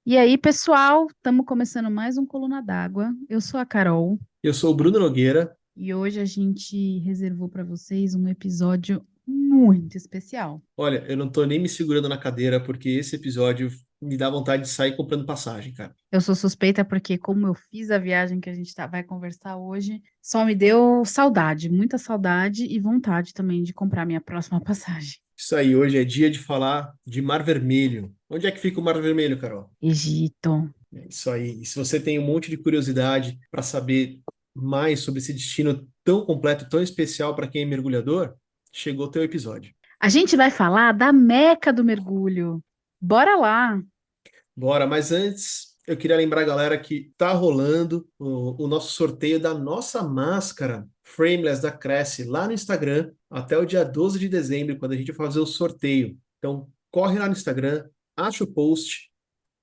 E aí, pessoal, estamos começando mais um Coluna d'Água. Eu sou a Carol Eu sou o Bruno Nogueira. e hoje a gente reservou para vocês um episódio muito especial. Olha, eu não tô nem me segurando na cadeira porque esse episódio me dá vontade de sair comprando passagem, cara. Eu sou suspeita porque, como eu fiz a viagem que a gente vai conversar hoje, só me deu saudade, muita saudade e vontade também de comprar minha próxima passagem. Isso aí, hoje é dia de falar de Mar Vermelho. Onde é que fica o Mar Vermelho, Carol? Egito. É isso aí. E se você tem um monte de curiosidade para saber mais sobre esse destino tão completo, tão especial para quem é mergulhador, chegou o teu episódio. A gente vai falar da Meca do mergulho. Bora lá! Bora, mas antes eu queria lembrar a galera que tá rolando o nosso sorteio da nossa máscara Frameless da Cresce lá no Instagram até o dia 12 de dezembro, quando a gente vai fazer o sorteio. Então, corre lá no Instagram, acha o post,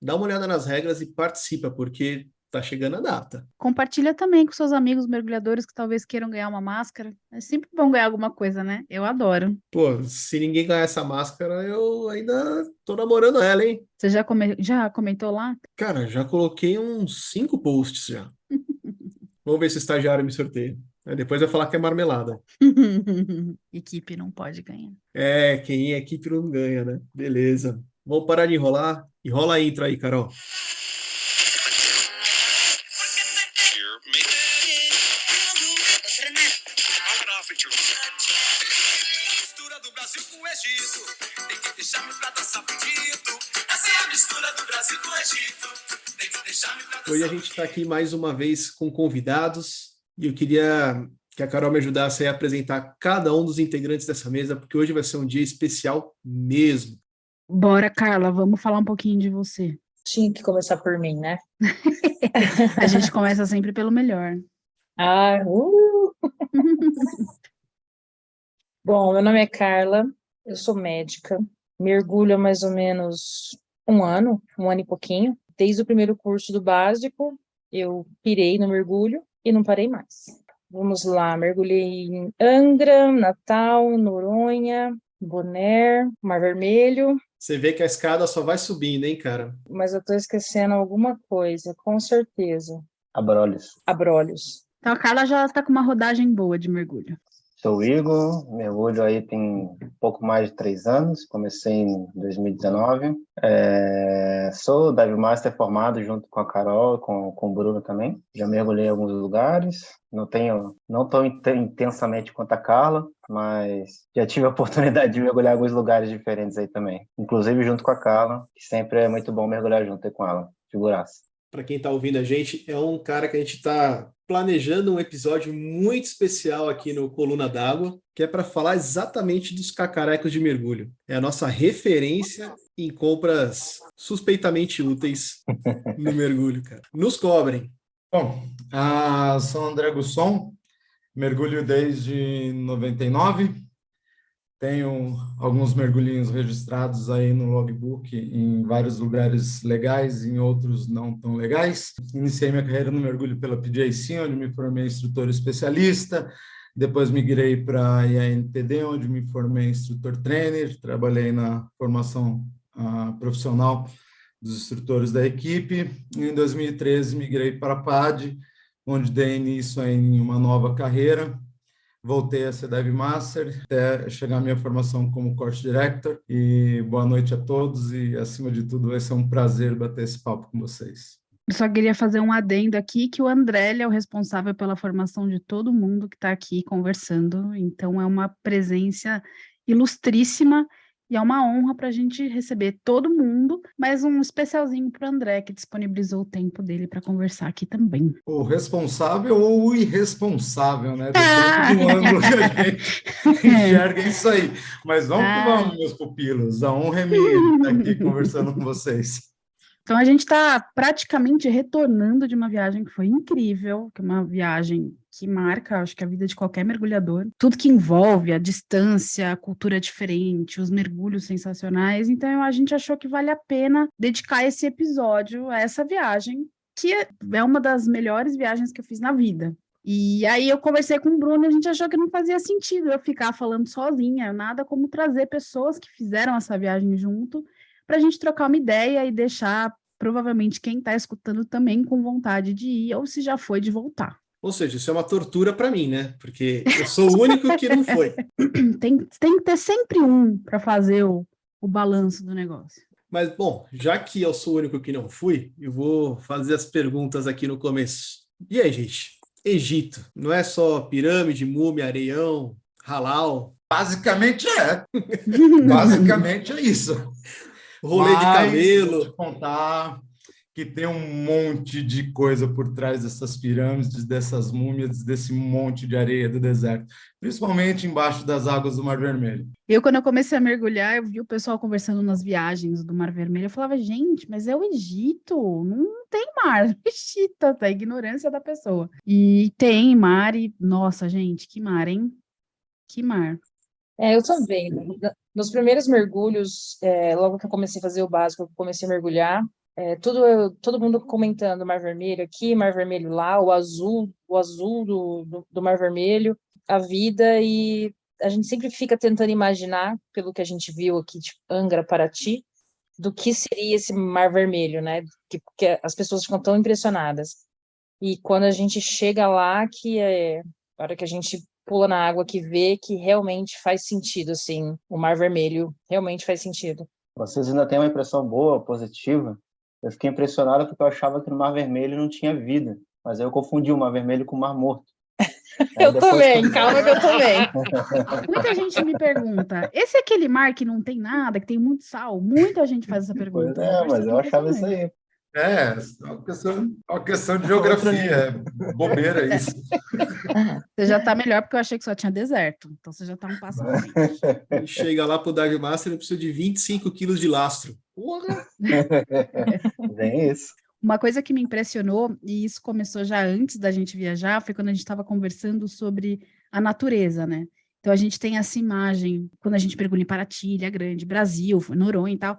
dá uma olhada nas regras e participa, porque tá chegando a data. Compartilha também com seus amigos mergulhadores que talvez queiram ganhar uma máscara. É sempre bom ganhar alguma coisa, né? Eu adoro. Pô, se ninguém ganhar essa máscara, eu ainda tô namorando ela, hein? Você já comentou lá? Cara, já coloquei uns 5 posts já. Vamos ver se o estagiário me sorteia. Aí depois vai falar que é marmelada. Equipe não pode ganhar. É, quem é equipe não ganha, né? Beleza. Vamos parar de enrolar. Enrola a intro aí, Carol. Mistura do Brasil com o Egito. Tem que deixar-me pra dançar bonito. Essa é a mistura do Brasil com o Egito. Tem que deixar-me pra dançar. Hoje a gente está aqui mais uma vez com convidados e eu queria que a Carol me ajudasse a apresentar cada um dos integrantes dessa mesa, porque hoje vai ser um dia especial mesmo. Bora, Carla, vamos falar um pouquinho de você. Tinha que começar por mim, né? A gente começa sempre pelo melhor. Ah, Bom, meu nome é Carla, eu sou médica, mergulho há mais ou menos um ano e pouquinho. Desde o primeiro curso do básico, eu pirei no mergulho e não parei mais. Vamos lá, mergulhei em Angra, Natal, Noronha, Bonaire, Mar Vermelho, Você vê que a escada só vai subindo, hein, cara? mas eu tô esquecendo alguma coisa, com certeza. Abrolhos. Abrolhos. Então a Carla já está com uma rodagem boa de mergulho. Sou o Igor, mergulho aí tem um pouco mais de 3 anos, comecei em 2019. Sou dive master formado junto com a Carol, com o Bruno também. Já mergulhei em alguns lugares, não tão intensamente quanto a Carla, mas já tive a oportunidade de mergulhar em alguns lugares diferentes aí também. Inclusive junto com a Carla, que sempre é muito bom mergulhar junto aí com ela, figuraça. Para quem está ouvindo a gente, é um cara que a gente está planejando um episódio muito especial aqui no Coluna d'Água, que é para falar exatamente dos cacarecos de mergulho. É a nossa referência em compras suspeitamente úteis no mergulho, cara. Nos cobrem. Bom, sou André Gusson, mergulho desde 99, tenho alguns mergulhinhos registrados aí no logbook em vários lugares legais, em outros não tão legais. Iniciei minha carreira no mergulho pela PJC, onde me formei instrutor especialista, depois migrei para a IANTD, onde me formei instrutor trainer, trabalhei na formação profissional dos instrutores da equipe. Em 2013, migrei para a PAD, onde dei início em uma nova carreira. Voltei a ser Dive Master, até chegar à minha formação como Course Director. E boa noite a todos e, acima de tudo, vai ser um prazer bater esse papo com vocês. Eu só queria fazer um adendo aqui que o André ele é o responsável pela formação de todo mundo que está aqui conversando. Então é uma presença ilustríssima e é uma honra para a gente receber todo mundo, mas um especialzinho para o André, que disponibilizou o tempo dele para conversar aqui também. O responsável ou o irresponsável, né? Depende do ângulo que a gente enxerga isso aí. Mas vamos que vamos, meus pupilos. A honra é minha de estar aqui conversando com vocês. Então, a gente está praticamente retornando de uma viagem que foi incrível, que é uma viagem que marca, acho que a vida de qualquer mergulhador. Tudo que envolve a distância, a cultura diferente, os mergulhos sensacionais. Então, a gente achou que vale a pena dedicar esse episódio a essa viagem, que é uma das melhores viagens que eu fiz na vida. E aí eu conversei com o Bruno e a gente achou que não fazia sentido eu ficar falando sozinha, nada como trazer pessoas que fizeram essa viagem junto, para a gente trocar uma ideia e deixar provavelmente quem está escutando também com vontade de ir, ou se já foi de voltar. Ou seja, isso é uma tortura para mim, né? Porque eu sou o único que não foi. Tem que ter sempre um para fazer o balanço do negócio. Mas, bom, já que eu sou o único que não fui, eu vou fazer as perguntas aqui no começo. E aí, gente? Egito, não é só pirâmide, múmia, areião, halal, Basicamente é. Basicamente é isso. rolê de Vou camelo. te contar que tem um monte de coisa por trás dessas pirâmides, dessas múmias, desse monte de areia do deserto, principalmente embaixo das águas do Mar Vermelho. Quando eu comecei a mergulhar, eu vi o pessoal conversando nas viagens do Mar Vermelho. Eu falava, gente, mas é o Egito, não tem mar. Egito, tá? A ignorância da pessoa. E tem mar e, nossa, gente, que mar, hein? Que mar. Eu também. Nos primeiros mergulhos, logo que eu comecei a fazer o básico, eu comecei a mergulhar, todo mundo comentando Mar Vermelho aqui, Mar Vermelho lá, o azul do Mar Vermelho, a vida, e a gente sempre fica tentando imaginar, pelo que a gente viu aqui de Angra, Paraty, do que seria esse Mar Vermelho, né? Porque as pessoas ficam tão impressionadas. E quando a gente chega lá, a hora que a gente pula na água, que vê que realmente faz sentido, assim, o Mar Vermelho realmente faz sentido. Vocês ainda têm uma impressão boa, positiva? Eu fiquei impressionado porque eu achava que no Mar Vermelho não tinha vida, mas aí eu confundi o Mar Vermelho com o Mar Morto. Eu também, calma que eu também. Muita gente me pergunta, esse é aquele mar que não tem nada, que tem muito sal? Muita gente faz essa pergunta. Pois é, mas eu achava isso aí. É uma questão de geografia, é bobeira isso. Você já tá melhor porque eu achei que só tinha deserto. Então você já tá um passo à frente. E chega lá pro Dive Master e precisa de 25 quilos de lastro. Porra! Bem isso. Uma coisa que me impressionou, e isso começou já antes da gente viajar, foi quando a gente estava conversando sobre a natureza, né? Então a gente tem essa imagem, quando a gente mergulha em Paraty, Ilha Grande, Brasil, Noronha e tal,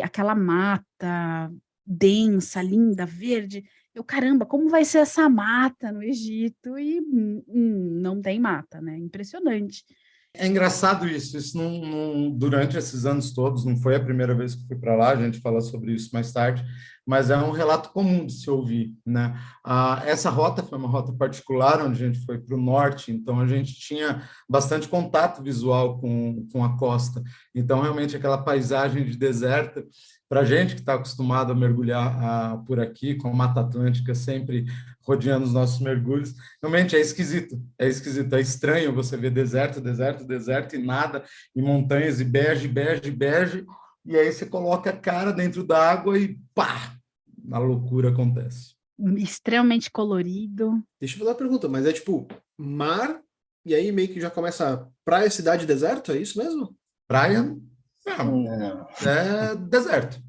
aquela mata densa, linda, verde. Caramba, como vai ser essa mata no Egito? E não tem mata, né? Impressionante. É engraçado isso durante esses anos todos, não foi a primeira vez que fui para lá, a gente fala sobre isso mais tarde, mas é um relato comum de se ouvir, né? Essa rota foi uma rota particular, onde a gente foi para o norte, então a gente tinha bastante contato visual com a costa, então realmente aquela paisagem de deserto, para a gente que está acostumado a mergulhar por aqui, com a Mata Atlântica sempre rodeando os nossos mergulhos, realmente é esquisito, é estranho você ver deserto e nada, e montanhas, e bege, e aí você coloca a cara dentro da água e pá, a loucura acontece. Extremamente colorido. Deixa eu fazer uma pergunta, mas é tipo mar, e aí meio que já começa praia, cidade, deserto, é isso mesmo? Praia? Não. É deserto.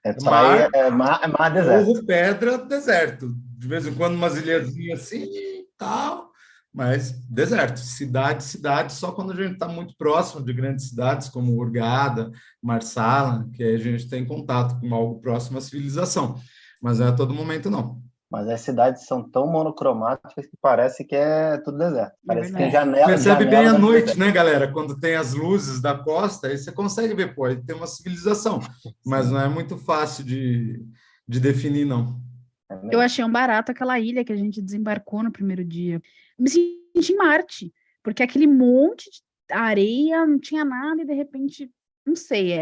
É praia, mar, deserto. Morro, pedra, deserto. De vez em quando umas ilhazinhas assim e tal, mas deserto. Cidade, só quando a gente está muito próximo de grandes cidades, como Hurghada, Marsala, que aí a gente tem contato com algo próximo à civilização. Mas não é a todo momento, não. Mas as cidades são tão monocromáticas que parece que é tudo deserto. Parece que tem janela. Percebe bem à noite, né, galera? Quando tem as luzes da costa, aí você consegue ver, pô, aí tem uma civilização. Mas não é muito fácil de definir, não. Eu achei um barato aquela ilha que a gente desembarcou no primeiro dia. Eu me senti em Marte, porque aquele monte de areia, não tinha nada, e de repente, não sei,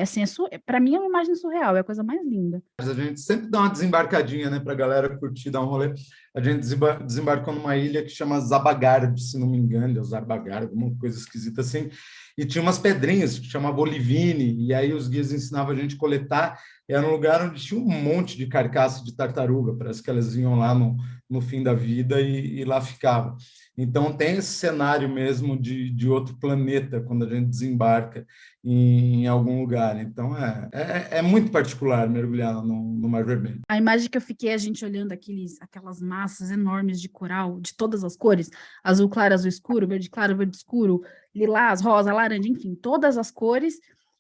para mim é uma imagem surreal, é a coisa mais linda. A gente sempre dá uma desembarcadinha, né, para a galera curtir, dar um rolê. A gente desembarcou numa ilha que chama Zabagarbe, se não me engano, ou Zarbagarbe, alguma coisa esquisita assim, e tinha umas pedrinhas que chama Bolivine, e aí os guias ensinavam a gente a coletar. Era um lugar onde tinha um monte de carcaça de tartaruga, parece que elas iam lá no fim da vida e lá ficavam. Então, tem esse cenário mesmo de outro planeta quando a gente desembarca em algum lugar. Então, é muito particular mergulhar no Mar Vermelho. A imagem que eu fiquei, a gente olhando aquelas massas enormes de coral, de todas as cores, azul claro, azul escuro, verde claro, verde escuro, lilás, rosa, laranja, enfim, todas as cores.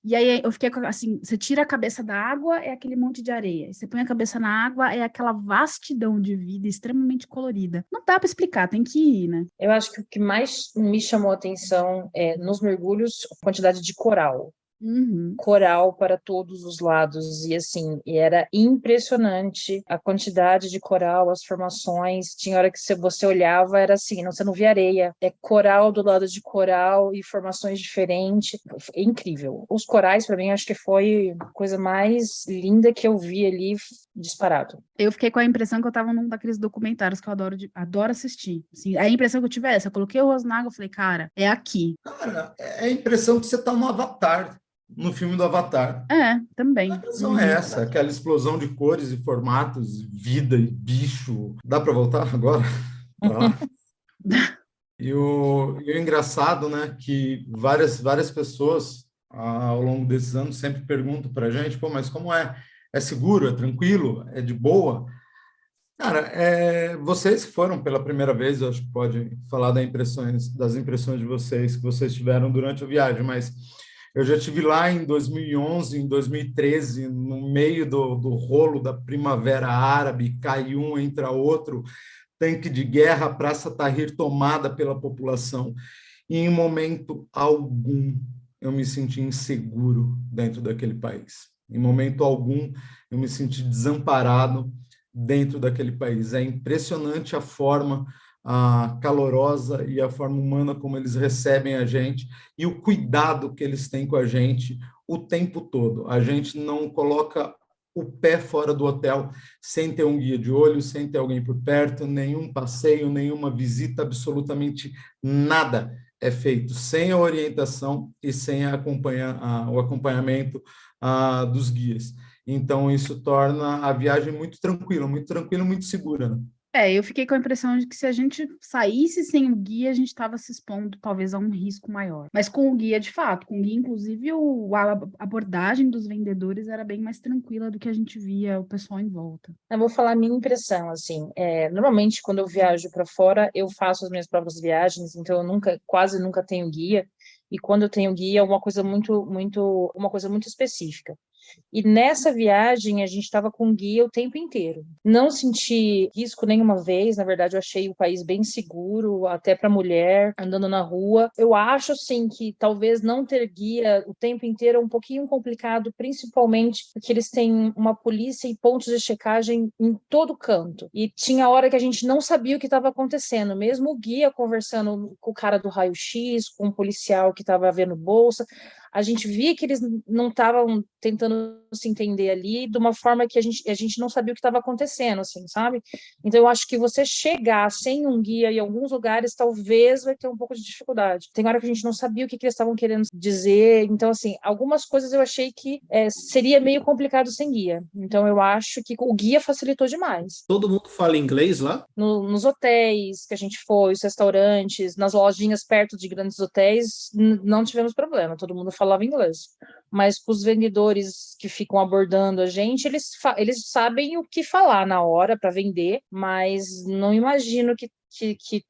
E aí eu fiquei assim, você tira a cabeça da água, é aquele monte de areia. Você põe a cabeça na água, é aquela vastidão de vida extremamente colorida. Não dá para explicar, tem que ir, né? Eu acho que o que mais me chamou a atenção é, nos mergulhos, a quantidade de coral. Uhum. coral para todos os lados, e assim, e era impressionante a quantidade de coral, as formações. Tinha hora que você olhava, era assim, não, você não via areia, é coral do lado de coral e formações diferentes. É incrível. Os corais, para mim, acho que foi a coisa mais linda que eu vi ali, disparado. Eu fiquei com a impressão que eu tava num daqueles documentários que eu adoro assistir. Assim, a impressão que eu tive é essa. Eu coloquei o rosto na água e falei, cara, é aqui. Cara, é a impressão que você está no Avatar, no filme do Avatar. É, também. A impressão é essa, aquela explosão de cores e formatos, vida e bicho. Dá para voltar agora? Pra lá? E o engraçado, né, que várias pessoas ao longo desses anos sempre perguntam para a gente, pô, mas como é? É seguro? É tranquilo? É de boa? Cara, vocês que foram pela primeira vez, eu acho que pode falar das impressões de vocês que vocês tiveram durante a viagem, mas eu já estive lá em 2011, em 2013, no meio do rolo da Primavera Árabe, cai um, entra outro, tanque de guerra, Praça Tahrir tomada pela população. E em momento algum eu me senti inseguro dentro daquele país. Em momento algum eu me senti desamparado dentro daquele país. É impressionante a forma calorosa e a forma humana como eles recebem a gente e o cuidado que eles têm com a gente o tempo todo. A gente não coloca o pé fora do hotel sem ter um guia de olho, sem ter alguém por perto, nenhum passeio, nenhuma visita, absolutamente nada é feito sem a orientação e sem o acompanhamento dos guias. Então, isso torna a viagem muito tranquila, muito segura, né? Eu fiquei com a impressão de que se a gente saísse sem o guia, a gente estava se expondo talvez a um risco maior. Mas com o guia, de fato, com o guia, inclusive, a abordagem dos vendedores era bem mais tranquila do que a gente via o pessoal em volta. Eu vou falar a minha impressão, assim, normalmente quando eu viajo para fora, eu faço as minhas próprias viagens, então eu quase nunca tenho guia, e quando eu tenho guia é uma coisa uma coisa muito específica. E nessa viagem, a gente estava com guia o tempo inteiro. Não senti risco nenhuma vez, na verdade, eu achei o país bem seguro, até para mulher, andando na rua. Eu acho, sim, que talvez não ter guia o tempo inteiro é um pouquinho complicado, principalmente porque eles têm uma polícia e pontos de checagem em todo canto. E tinha hora que a gente não sabia o que estava acontecendo, mesmo o guia conversando com o cara do raio-x, com um policial que estava vendo bolsa, a gente via que eles não estavam tentando se entender ali de uma forma que a gente não sabia o que estava acontecendo, assim, sabe? Então, eu acho que você chegar sem um guia em alguns lugares, talvez vai ter um pouco de dificuldade. Tem hora que a gente não sabia o que eles estavam querendo dizer. Então, assim, algumas coisas eu achei que seria meio complicado sem guia. Então, eu acho que o guia facilitou demais. Todo mundo fala inglês lá? Nos hotéis que a gente foi, os restaurantes, nas lojinhas perto de grandes hotéis, não tivemos problema, todo mundo falava inglês. Mas com os vendedores que ficam abordando a gente, eles sabem o que falar na hora para vender, mas não imagino que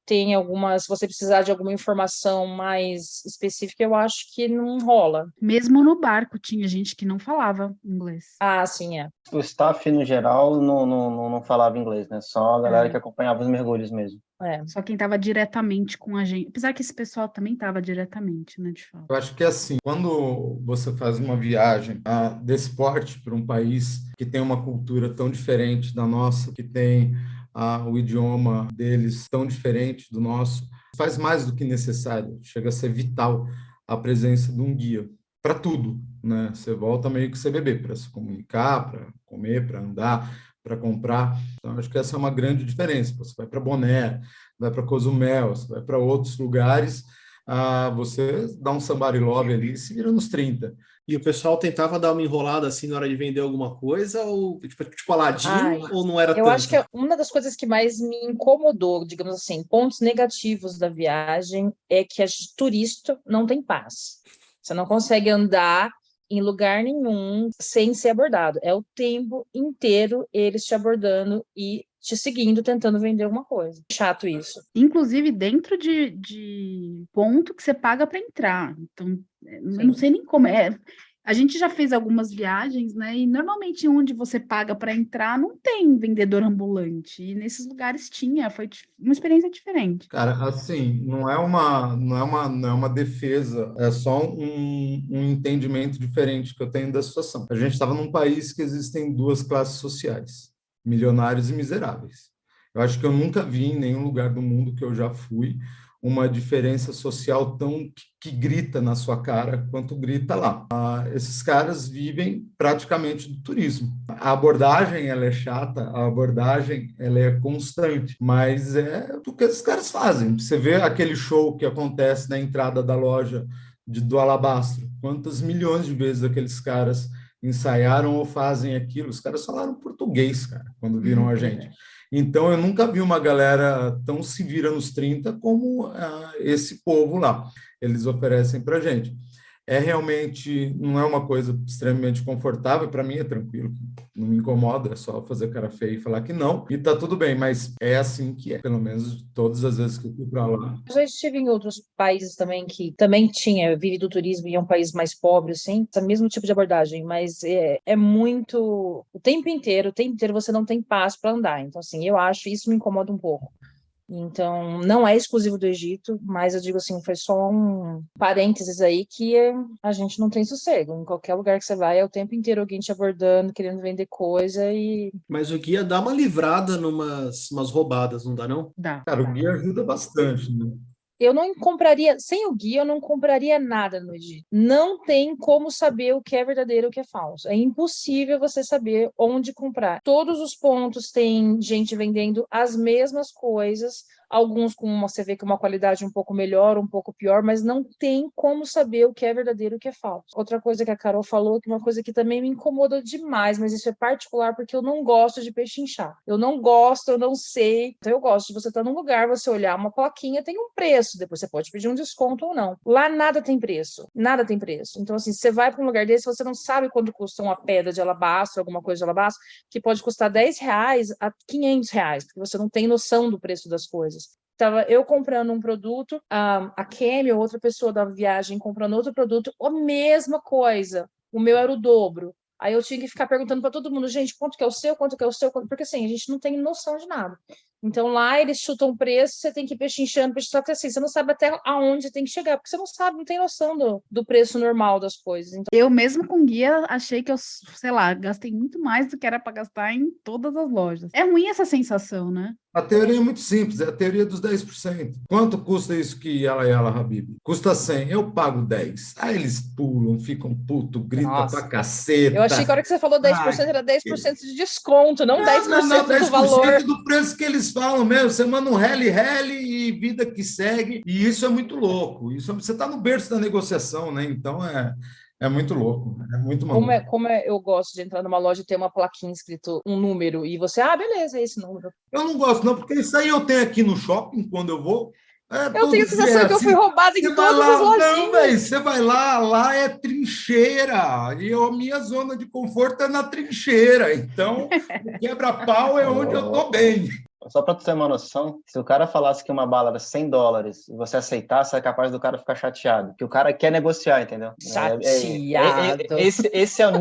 tem algumas, se você precisar de alguma informação mais específica, eu acho que não rola. Mesmo no barco tinha gente que não falava inglês. Ah, sim, é. O staff, no geral, não falava inglês, né? Só a galera que acompanhava os mergulhos mesmo. Só quem estava diretamente com a gente. Apesar que esse pessoal também estava diretamente, né, de fato. Eu acho que é assim, quando você faz uma viagem desse porte para um país que tem uma cultura tão diferente da nossa, que tem o idioma deles tão diferente do nosso, faz mais do que necessário, chega a ser vital a presença de um guia para tudo, né? Você volta meio que CBB para se comunicar, para comer, para andar, para comprar. Então, acho que essa é uma grande diferença. Você vai para Bonaire, vai para Cozumel, você vai para outros lugares, você dá um somebody love ali e se vira nos 30. E o pessoal tentava dar uma enrolada assim na hora de vender alguma coisa, ou tipo Aladdin, ou não era tanto? Eu acho que uma das coisas que mais me incomodou, digamos assim, pontos negativos da viagem, é que a turista não tem paz. Você não consegue andar em lugar nenhum sem ser abordado. É o tempo inteiro eles te abordando e te seguindo, tentando vender alguma coisa. Chato isso. Inclusive dentro de ponto que você paga para entrar. Então, eu não sei nem como é. A gente já fez algumas viagens, né? E normalmente onde você paga para entrar não tem vendedor ambulante. E nesses lugares tinha, foi uma experiência diferente. Cara, assim, não é uma defesa, é só um entendimento diferente que eu tenho da situação. A gente estava num país que existem duas classes sociais, milionários e miseráveis. Eu acho que eu nunca vi em nenhum lugar do mundo que eu já fui uma diferença social tão que grita na sua cara quanto grita lá. Esses caras vivem praticamente do turismo. A abordagem ela é chata, a abordagem ela é constante, mas é o que esses caras fazem. Você vê aquele show que acontece na entrada da loja do Alabastro, quantas milhões de vezes aqueles caras ensaiaram ou fazem aquilo. Os caras falaram português, cara, quando viram a gente. Então, eu nunca vi uma galera tão se vira nos 30 como esse povo lá. Eles oferecem para a gente. Realmente, não é uma coisa extremamente confortável, para mim é tranquilo, não me incomoda, é só fazer cara feia e falar que não, e tá tudo bem, mas é assim que é, pelo menos todas as vezes que eu fui para lá. Eu já estive em outros países também que também vive do turismo e é um país mais pobre, assim, esse mesmo tipo de abordagem, mas é muito... O tempo inteiro você não tem paz para andar. Então, assim, eu acho, isso me incomoda um pouco. Então, não é exclusivo do Egito, mas eu digo assim, foi só um parênteses aí que a gente não tem sossego. Em qualquer lugar que você vai, é o tempo inteiro alguém te abordando, querendo vender coisa e... Mas o guia dá uma livrada umas roubadas, não dá não? Dá. Cara, o guia ajuda bastante, né? Eu não compraria, sem o guia, eu não compraria nada no Egito. Não tem como saber o que é verdadeiro e o que é falso. É impossível você saber onde comprar. Todos os pontos tem gente vendendo as mesmas coisas, alguns com você vê que uma qualidade um pouco melhor, um pouco pior, mas não tem como saber o que é verdadeiro e o que é falso. Outra coisa que a Carol falou, que é uma coisa que também me incomoda demais, mas isso é particular porque eu não gosto de pechinchar. Eu não gosto, eu não sei. Então eu gosto de você estar num lugar, você olhar uma plaquinha, tem um preço, depois você pode pedir um desconto ou não. Lá nada tem preço, nada tem preço. Então assim, você vai para um lugar desse, você não sabe quanto custa uma pedra de alabastro, alguma coisa de alabastro, que pode custar R$10 a R$500, porque você não tem noção do preço das coisas. Estava eu comprando um produto, a Kemi, outra pessoa da viagem, comprando outro produto, a mesma coisa. O meu era o dobro. Aí eu tinha que ficar perguntando para todo mundo, gente, quanto que é o seu, quanto que é o seu? Porque assim, a gente não tem noção de nada. Então lá eles chutam o preço, você tem que ir pechinchando, só que assim, você não sabe até aonde você tem que chegar, porque você não sabe, não tem noção do preço normal das coisas. Então... Eu mesmo com guia achei que eu, sei lá, gastei muito mais do que era para gastar em todas as lojas. É ruim essa sensação, né? A teoria é muito simples, é a teoria dos 10%. Quanto custa isso que ela, Habib? Custa 100, eu pago 10. Aí eles pulam, ficam puto, gritam pra caceta. Eu achei que a hora que você falou 10% era 10% de desconto, não 10% não, 10% do valor. do preço que eles falam mesmo. Você manda um rally e vida que segue. E isso é muito louco. Você está no berço da negociação, né? Então é muito louco, é muito maluco. Eu gosto de entrar numa loja e ter uma plaquinha escrito um número e você, beleza, é esse número. Eu não gosto, não, porque isso aí eu tenho aqui no shopping quando eu vou. Eu tenho a sensação que eu fui roubada em todas as lojinhas. Não, velho, você vai lá é trincheira. E a minha zona de conforto é na trincheira. Então, o quebra-pau é onde eu tô bem. Só para tu ter uma noção, se o cara falasse que uma bala era $100 e você aceitasse, é capaz do cara ficar chateado. Que o cara quer negociar, entendeu? Chateado. Esse é o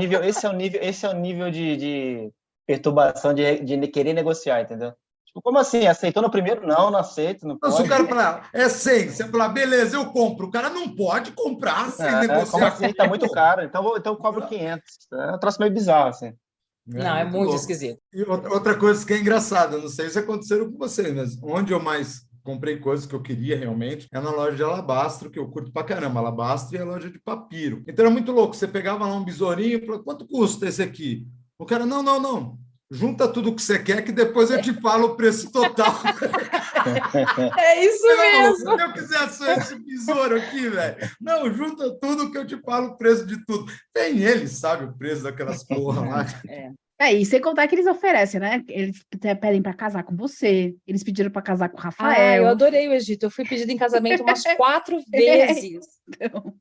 nível de perturbação de querer negociar, entendeu? Tipo, como assim? Aceitou no primeiro? Não aceito, não pode. Se o cara falar, 100, você falar, beleza, eu compro. O cara não pode comprar sem negociar. Como assim? Tá muito caro. Então eu cobro 500. É um troço meio bizarro, assim. Não, é muito esquisito. E outra coisa que é engraçada, não sei se aconteceu com você, mas onde eu mais comprei coisas que eu queria realmente é na loja de alabastro, que eu curto pra caramba, alabastro e a loja de papiro. Então era muito louco, você pegava lá um besourinho e falava, quanto custa esse aqui? O cara, não. Junta tudo que você quer que depois eu te falo o preço total. É isso mesmo. Se eu quiser só esse besouro aqui, velho. Não, junta tudo que eu te falo o preço de tudo. Tem ele, sabe o preço daquelas porra lá. E sem contar que eles oferecem, né? Eles pedem para casar com você, eles pediram para casar com o Rafael. Eu adorei o Egito. Eu fui pedido em casamento umas 4 vezes. Então...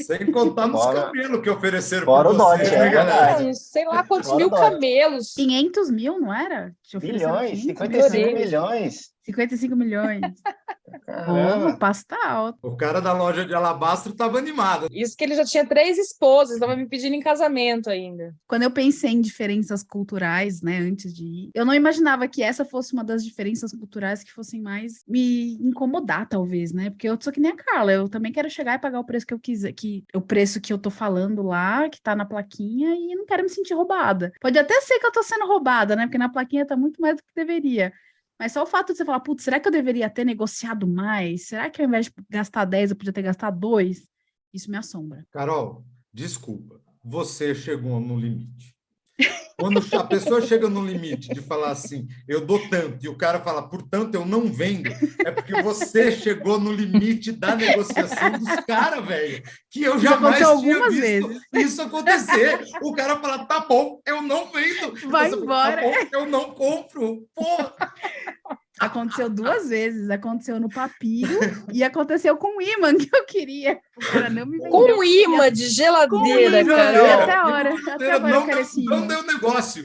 Sem contar nos camelos que ofereceram para você, sei lá quantos mil camelos. 500 mil, não era? Milhões, 55 milhões. 55 milhões. Caramba. O passo tá alto. O cara da loja de alabastro estava animado. Isso que ele já tinha 3 esposas, estava me pedindo em casamento ainda. Quando eu pensei em diferenças culturais, né, antes de ir, eu não imaginava que essa fosse uma das diferenças culturais que fossem mais me incomodar, talvez, né? Porque eu sou que nem a Carla, eu também quero chegar e pagar o preço que eu quiser, o preço que eu tô falando lá, que tá na plaquinha, e não quero me sentir roubada. Pode até ser que eu tô sendo roubada, né? Porque na plaquinha tá muito mais do que deveria. Mas só o fato de você falar, putz, será que eu deveria ter negociado mais? Será que ao invés de gastar 10, eu podia ter gastado 2? Isso me assombra. Carol, desculpa, você chegou no limite. Quando a pessoa chega no limite de falar assim, eu dou tanto, e o cara fala, portanto, eu não vendo, é porque você chegou no limite da negociação dos caras, velho. Que eu jamais tinha algumas visto vezes. isso acontecer. O cara fala, tá bom, eu não vendo. Vai Você fala, embora. tá bom, eu não compro. Porra! Aconteceu 2 vezes. Aconteceu no papiro e aconteceu com o imã que eu queria. O cara não me vendeu. Com imã de geladeira, imã, Carol. até agora eu quero esse Não imã. deu negócio.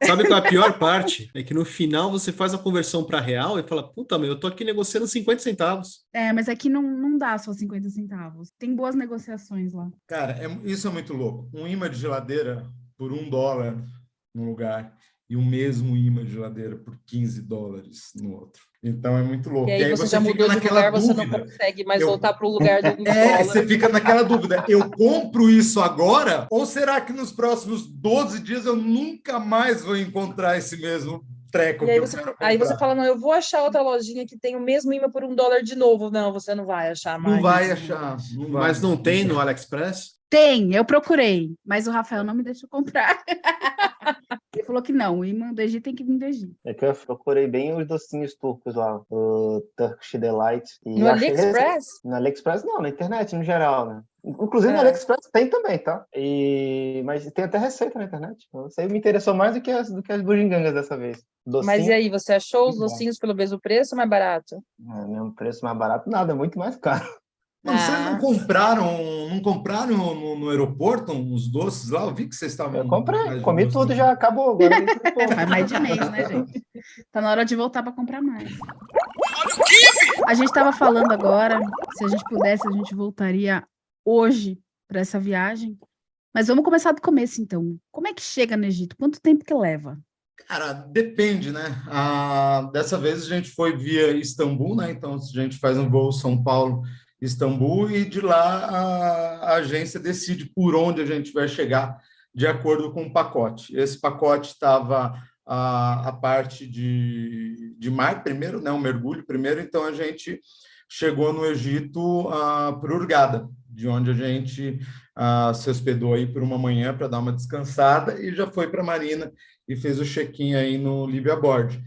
Sabe qual é a pior parte? É que no final você faz a conversão para real e fala, puta, meu, eu tô aqui negociando 50 centavos. Mas aqui não dá só 50 centavos. Tem boas negociações lá. Cara, isso é muito louco. Um imã de geladeira por $1 num lugar e o mesmo imã de geladeira por $15 no outro. Então é muito louco. E aí você já fica mudou de naquela lugar, você dúvida. não consegue mais voltar para o lugar do Você fica naquela dúvida. Eu compro isso agora? Ou será que nos próximos 12 dias eu nunca mais vou encontrar esse mesmo treco? E aí você fala, não, eu vou achar outra lojinha que tem o mesmo imã por $1 de novo. Não, você não vai achar mais. Não vai achar. Não vai. Mas não tem no AliExpress? Tem, eu procurei, mas o Rafael não me deixou comprar. Ele falou que não, o imã do Egito tem que vir do Egito. É que eu procurei bem os docinhos turcos lá, o Turkish Delight. E No AliExpress? No AliExpress não, na internet no geral, né? Inclusive no AliExpress tem também, tá? Mas tem até receita na internet. Isso aí me interessou mais do que as bugigangas dessa vez. Docinho, mas e aí, você achou os bom. docinhos pelo mesmo preço ou mais barato? Mesmo preço mais barato, nada, é muito mais caro. Mas vocês não compraram no aeroporto uns doces lá? Eu vi que vocês estavam... Eu comprei, comi tudo, já acabou. Agora faz mais de mês, né, gente? Tá na hora de voltar para comprar mais. A gente estava falando agora, se a gente pudesse, a gente voltaria hoje para essa viagem. Mas vamos começar do começo, então. Como é que chega no Egito? Quanto tempo que leva? Cara, depende, né? Dessa vez a gente foi via Istambul, né? Então a gente faz um voo São Paulo-Istambul e de lá a agência decide por onde a gente vai chegar de acordo com o pacote. Esse pacote estava a parte de mar primeiro, né? O mergulho primeiro, então a gente chegou no Egito por Hurghada, de onde a gente se hospedou aí por uma manhã para dar uma descansada e já foi para a Marina e fez o check-in aí no Libya Board.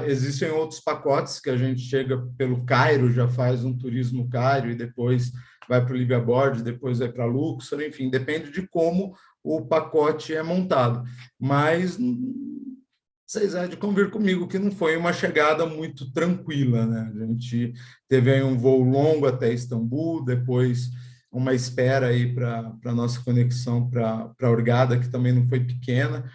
Existem outros pacotes que a gente chega pelo Cairo, já faz um turismo Cairo e depois vai para o Libya Board, depois vai para Luxor, enfim, depende de como o pacote é montado. Mas vocês há de convir comigo que não foi uma chegada muito tranquila, né? A gente teve aí um voo longo até Istambul, depois uma espera aí para a nossa conexão para Hurghada, que também não foi pequena.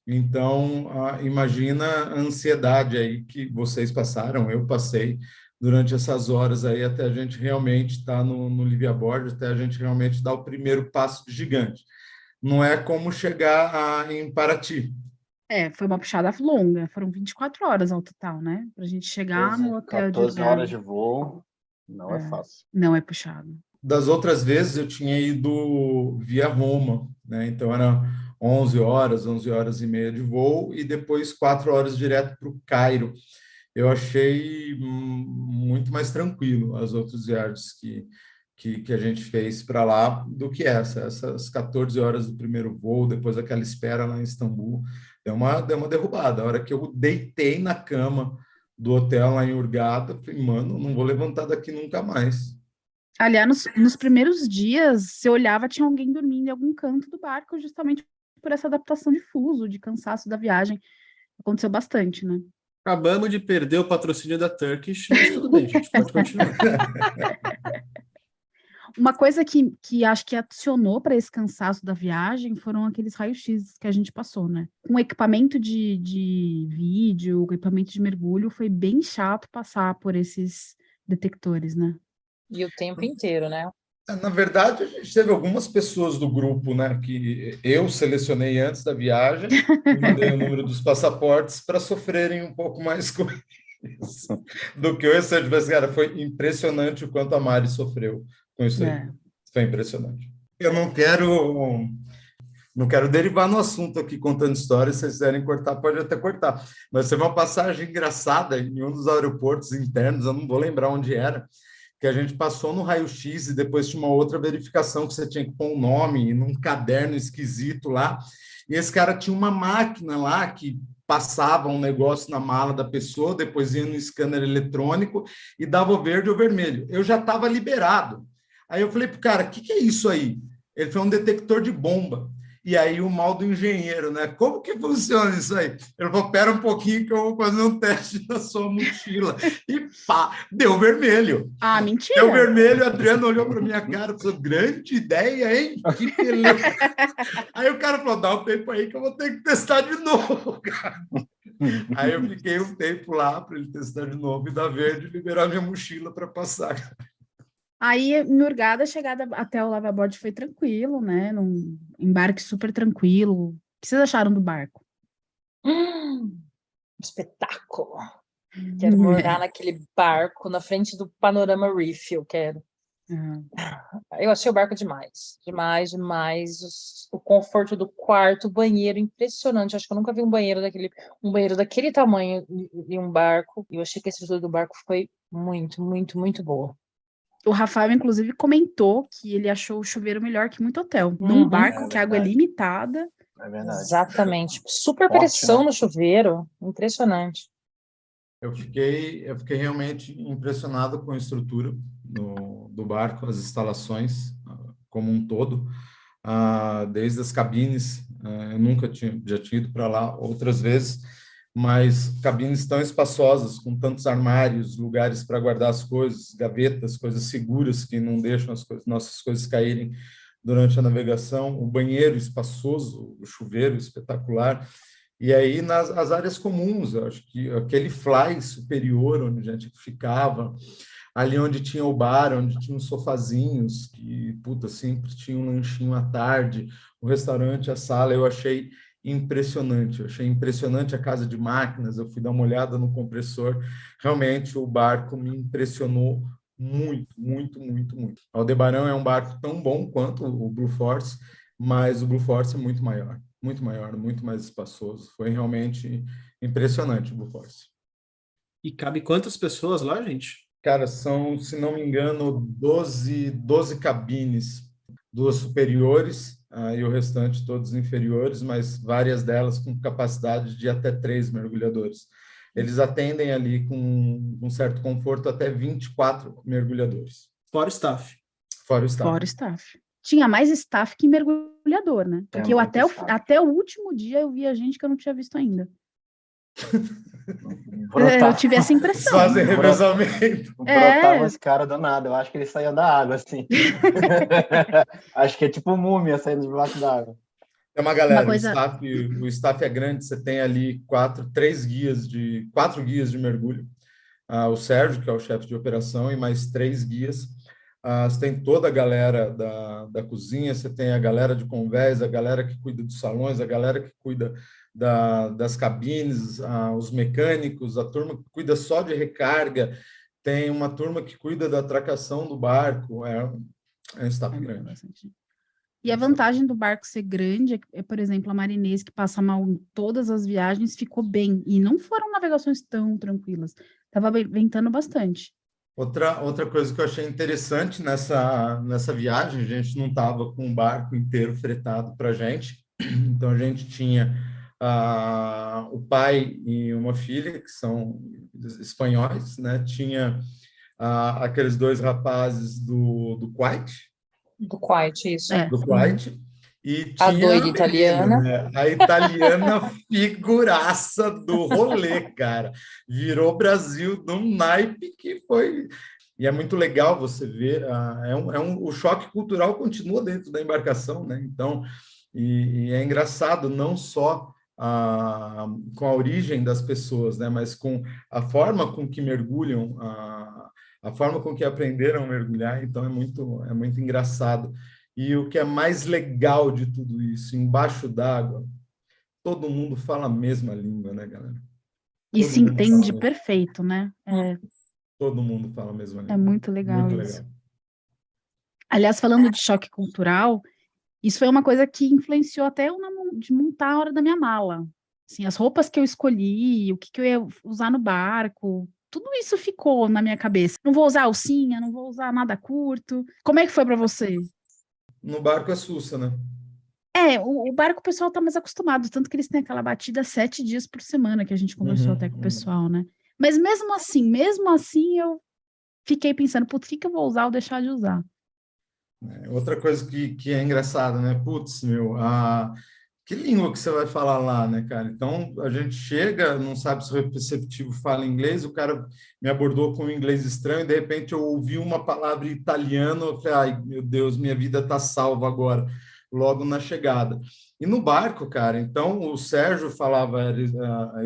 Então, imagina a ansiedade aí que vocês passaram, eu passei durante essas horas aí, até a gente realmente estar no Libya Board, até a gente realmente dar o primeiro passo gigante. Não é como chegar em Paraty. Foi uma puxada longa, foram 24 horas ao total, né? Pra gente chegar no hotel de 14 horas de voo, não é fácil. Não é puxado. Das outras vezes eu tinha ido via Roma, né? Então era 11 horas e meia de voo e depois 4 horas direto para o Cairo. Eu achei muito mais tranquilo as outras viagens que a gente fez para lá do que essas 14 horas do primeiro voo, depois aquela espera lá em Istambul, deu uma derrubada. A hora que eu deitei na cama do hotel lá em Hurghada, falei, mano, não vou levantar daqui nunca mais. Aliás, nos primeiros dias, você olhava, tinha alguém dormindo em algum canto do barco, justamente por essa adaptação de fuso, de cansaço da viagem. Aconteceu bastante, né? Acabamos de perder o patrocínio da Turkish, mas tudo bem, gente, pode continuar. Uma coisa que acho que adicionou para esse cansaço da viagem foram aqueles raios-x que a gente passou, né? Com equipamento de vídeo, equipamento de mergulho, foi bem chato passar por esses detectores, né? E o tempo inteiro, né? Na verdade, a gente teve algumas pessoas do grupo, né, que eu selecionei antes da viagem e mandei o número dos passaportes para sofrerem um pouco mais com isso do que o restante. Mas, cara, foi impressionante o quanto a Mari sofreu com isso aí. É. Foi impressionante. Eu não quero derivar no assunto aqui contando histórias, se vocês quiserem cortar, pode até cortar. Mas teve uma passagem engraçada em um dos aeroportos internos, eu não vou lembrar onde era, que a gente passou no raio-x e depois tinha uma outra verificação que você tinha que pôr um nome num caderno esquisito lá. E esse cara tinha uma máquina lá que passava um negócio na mala da pessoa, depois ia no scanner eletrônico e dava o verde ou vermelho. Eu já estava liberado. Aí eu falei para o cara, o que é isso aí? Ele foi um detector de bomba. E aí o mal do engenheiro, né? Como que funciona isso aí? Ele falou, pera um pouquinho que eu vou fazer um teste na sua mochila. E pá, deu vermelho. Ah, mentira! Deu vermelho, a Adriana olhou para minha cara e falou, grande ideia, hein? Que beleza! Aí o cara falou, dá um tempo aí que eu vou ter que testar de novo, cara. Aí eu fiquei um tempo lá para ele testar de novo e dar verde e liberar minha mochila para passar. Aí, Nurgada, a chegada até o lavaboard foi tranquilo, né? Num embarque super tranquilo. O que vocês acharam do barco? Espetáculo. Quero morar naquele barco na frente do Panorama Reef, eu quero. Eu achei o barco demais. Demais, demais. O conforto do quarto, o banheiro, impressionante. Acho que eu nunca vi um banheiro daquele tamanho em um barco. E eu achei que a estrutura do barco foi muito, muito, muito boa. O Rafael, inclusive, comentou que ele achou o chuveiro melhor que muito hotel. Num barco que a água é limitada. É verdade. Exatamente. Super Forte, pressão né? no chuveiro. Impressionante. Eu fiquei realmente impressionado com a estrutura do barco, as instalações como um todo, desde as cabines. Eu nunca já tinha ido para lá outras vezes, mas cabines tão espaçosas, com tantos armários, lugares para guardar as coisas, gavetas, coisas seguras que não deixam nossas coisas caírem durante a navegação, o banheiro espaçoso, o chuveiro espetacular. E aí, as áreas comuns, eu acho que aquele fly superior, onde a gente ficava, ali onde tinha o bar, onde tinha os sofazinhos, que, puta, sempre tinha um lanchinho à tarde, o restaurante, a sala, eu achei impressionante. Eu achei impressionante a casa de máquinas, eu fui dar uma olhada no compressor. Realmente, o barco me impressionou muito, muito, muito, muito. O Aldebaran é um barco tão bom quanto o Blue Force, mas o Blue Force é muito maior, muito mais espaçoso. Foi realmente impressionante o Blue Force. E cabe quantas pessoas lá, gente? Cara, são, se não me engano, 12 cabines, 2 superiores e o restante todos inferiores, mas várias delas com capacidade de até 3 mergulhadores. Eles atendem ali com um certo conforto até 24 mergulhadores. Fora o staff. Fora o staff. Fora o staff. Tinha mais staff que mergulhador, né? Porque eu até o último dia eu via gente que eu não tinha visto ainda. Eu tive essa impressão. Fazem revezamento. Brotava esse cara do nada. Eu acho que ele saía da água, assim. Acho que é tipo múmia saindo debaixo da água. É uma galera, o staff é grande, você tem ali 4 guias de mergulho. O Sérgio, que é o chefe de operação, e mais 3 guias. Você tem toda a galera da cozinha, você tem a galera de convés, a galera que cuida dos salões, a galera que cuida das cabines, os mecânicos, a turma que cuida só de recarga, tem uma turma que cuida da atracação do barco, é um staff grande. E a vantagem do barco ser grande é, por exemplo, a Marinês, que passa mal em todas as viagens, ficou bem. E não foram navegações tão tranquilas. Estava ventando bastante. Outra coisa que eu achei interessante nessa viagem, a gente não estava com o barco inteiro fretado para a gente. Então, a gente tinha o pai e uma filha, que são espanhóis, né? Tinha aqueles 2 rapazes do Kuwait. Do Kuwait, isso. Do Kuwait. E A tinha doida italiana. né? A italiana figuraça do rolê, cara. Virou Brasil num naipe que foi... E é muito legal você ver, o choque cultural continua dentro da embarcação, né? Então, e é engraçado não só com a origem das pessoas, né? Mas com a forma com que mergulham a forma com que aprenderam a mergulhar, então é muito engraçado. E o que é mais legal de tudo isso, embaixo d'água, todo mundo fala a mesma língua, né, galera? E Todo se mundo entende fala, perfeito, né? todo mundo fala a mesma É língua. muito legal Muito isso. legal. Aliás, falando de choque cultural, isso foi uma coisa que influenciou até eu de montar a hora da minha mala. Assim, as roupas que eu escolhi, o que, que eu ia usar no barco, tudo isso ficou na minha cabeça. Não vou usar alcinha, não vou usar nada curto. Como é que foi para você? No barco é sussa, né? O barco o pessoal tá mais acostumado, tanto que eles têm aquela batida 7 dias por semana, que a gente conversou até com o pessoal, né? Mas mesmo assim, eu fiquei pensando, putz, o que eu vou usar ou deixar de usar? Outra coisa que é engraçada, né? Putz, que língua que você vai falar lá, né, cara? Então, a gente chega, não sabe se o receptivo fala inglês, o cara me abordou com um inglês estranho, e de repente eu ouvi uma palavra em italiano, eu falei, ai, meu Deus, minha vida tá salva agora, logo na chegada. E no barco, cara, então o Sérgio falava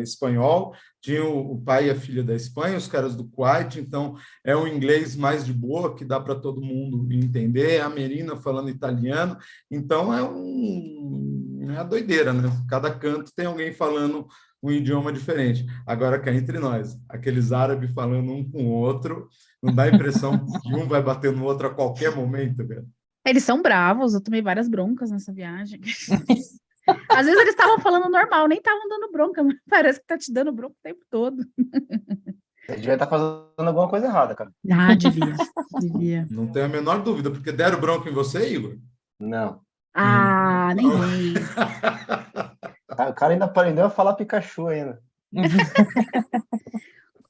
espanhol, tinha o pai e a filha da Espanha, os caras do Kuwait, então é um inglês mais de boa, que dá para todo mundo entender, a Merina falando italiano, então é a doideira, né? Cada canto tem alguém falando um idioma diferente. Agora, cá entre nós, aqueles árabes falando um com o outro, não dá a impressão que um vai bater no outro a qualquer momento, cara. Eles são bravos, eu tomei várias broncas nessa viagem. Às vezes eles estavam falando normal, nem estavam dando bronca, mas parece que tá te dando bronca o tempo todo. Você devia estar fazendo alguma coisa errada, cara. Ah, devia. Não tenho a menor dúvida, porque deram bronca em você, Igor? Não. Ah, nem vem. O cara ainda aprendeu a falar Pikachu ainda.